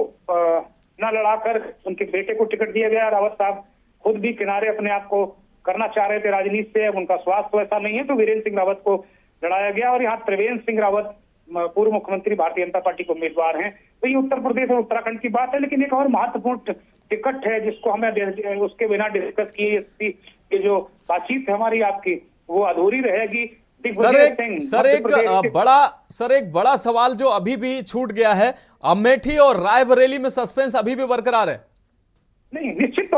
न लड़ाकर उनके बेटे को टिकट दिया गया। रावत साहब खुद भी किनारे अपने आप को करना चाह रहे थे राजनीति से, उनका स्वास्थ्य वैसा नहीं है, तो वीरेंद्र सिंह रावत को लड़ाया गया। और यहाँ त्रिवेंद्र सिंह रावत पूर्व मुख्यमंत्री भारतीय जनता पार्टी के उम्मीदवार हैं। तो ये उत्तर प्रदेश और उत्तराखंड की बात है। लेकिन एक और महत्वपूर्ण टिकट है जिसको हमें उसके बिना डिस्कस किए ये जो बातचीत है हमारी आपकी, वो अधूरी रहेगी। सर एक बड़ा सवाल जो अभी भी छूट गया है, अमेठी और रायबरेली में सस्पेंस अभी भी बरकरार है। नहीं, निश्चित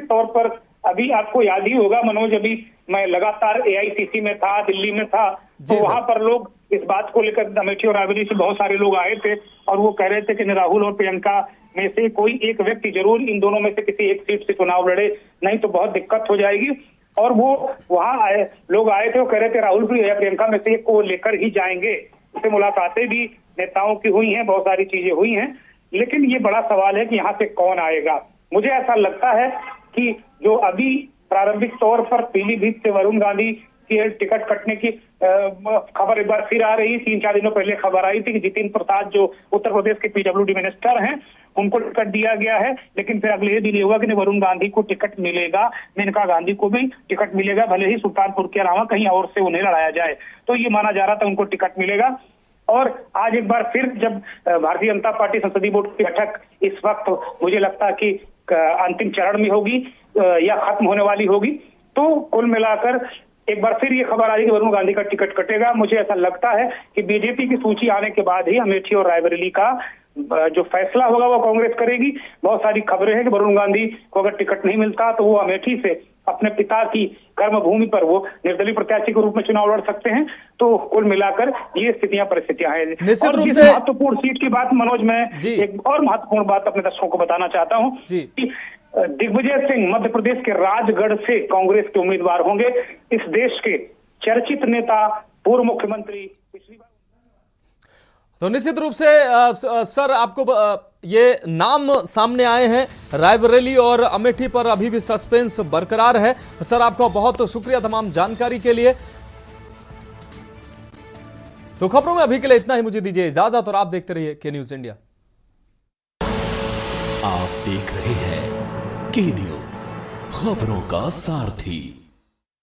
तौर पर अभी आपको याद ही होगा मनोज, अभी मैं लगातार AICC में था, दिल्ली में था, तो वहां पर लोग इस बात को लेकर अमेठी और रायबरेली से बहुत सारे लोग आए थे और वो कह रहे थे कि राहुल और प्रियंका में से कोई एक व्यक्ति जरूर इन दोनों में से किसी एक सीट से चुनाव लड़े, नहीं तो बहुत दिक्कत हो जाएगी। और वो वहां लोग आए थे, वो कह रहे थे राहुल या प्रियंका में से एक को लेकर ही जाएंगे। उससे मुलाकातें भी नेताओं की हुई हैं, बहुत सारी चीजें हुई हैं। लेकिन ये बड़ा सवाल है कि यहाँ से कौन आएगा। मुझे ऐसा लगता है कि जो अभी प्रारंभिक तौर पर पीलीभीत से वरुण गांधी की टिकट कटने की खबर एक बार फिर आ रही। 3-4 दिनों पहले खबर आई थी कि जितिन प्रसाद जो उत्तर प्रदेश के PWD मिनिस्टर हैं, उनको टिकट दिया गया है। लेकिन फिर अगले दिन ये होगा कि वरुण गांधी को टिकट मिलेगा, मेनका गांधी को भी टिकट मिलेगा, भले ही सुल्तानपुर के अलावा कहीं और से उन्हें लड़ाया जाए। तो ये माना जा रहा था उनको टिकट मिलेगा। और आज एक बार फिर जब भारतीय जनता पार्टी संसदीय बोर्ड की बैठक इस वक्त मुझे लगता है कि अंतिम चरण में होगी या खत्म होने वाली होगी, तो कुल मिलाकर एक बार फिर ये खबर आ रही है कि वरुण गांधी का टिकट कटेगा। मुझे ऐसा लगता है कि बीजेपी की सूची आने के बाद ही अमेठी और रायबरेली का जो फैसला होगा वो कांग्रेस करेगी। बहुत सारी खबरें हैं कि वरुण गांधी को अगर टिकट नहीं मिलता तो वो अमेठी से अपने पिता की कर्मभूमि पर वो निर्दलीय प्रत्याशी के रूप में चुनाव लड़ सकते हैं। तो कुल मिलाकर ये परिस्थितियां हैं। निश्चित रूप से महत्वपूर्ण सीट की बात मनोज, मैं एक और महत्वपूर्ण बात अपने दर्शकों को बताना चाहता हूँ कि दिग्विजय सिंह मध्य प्रदेश के राजगढ़ से कांग्रेस के उम्मीदवार होंगे। इस देश के चर्चित नेता, पूर्व मुख्यमंत्री। तो निश्चित रूप से सर आपको ये नाम सामने आए हैं, रायबरेली और अमेठी पर अभी भी सस्पेंस बरकरार है। सर आपका बहुत शुक्रिया तमाम जानकारी के लिए। तो खबरों में अभी के लिए इतना ही, मुझे दीजिए इजाजत और आप देखते रहिए के न्यूज इंडिया। के न्यूज, खबरों का सारथी।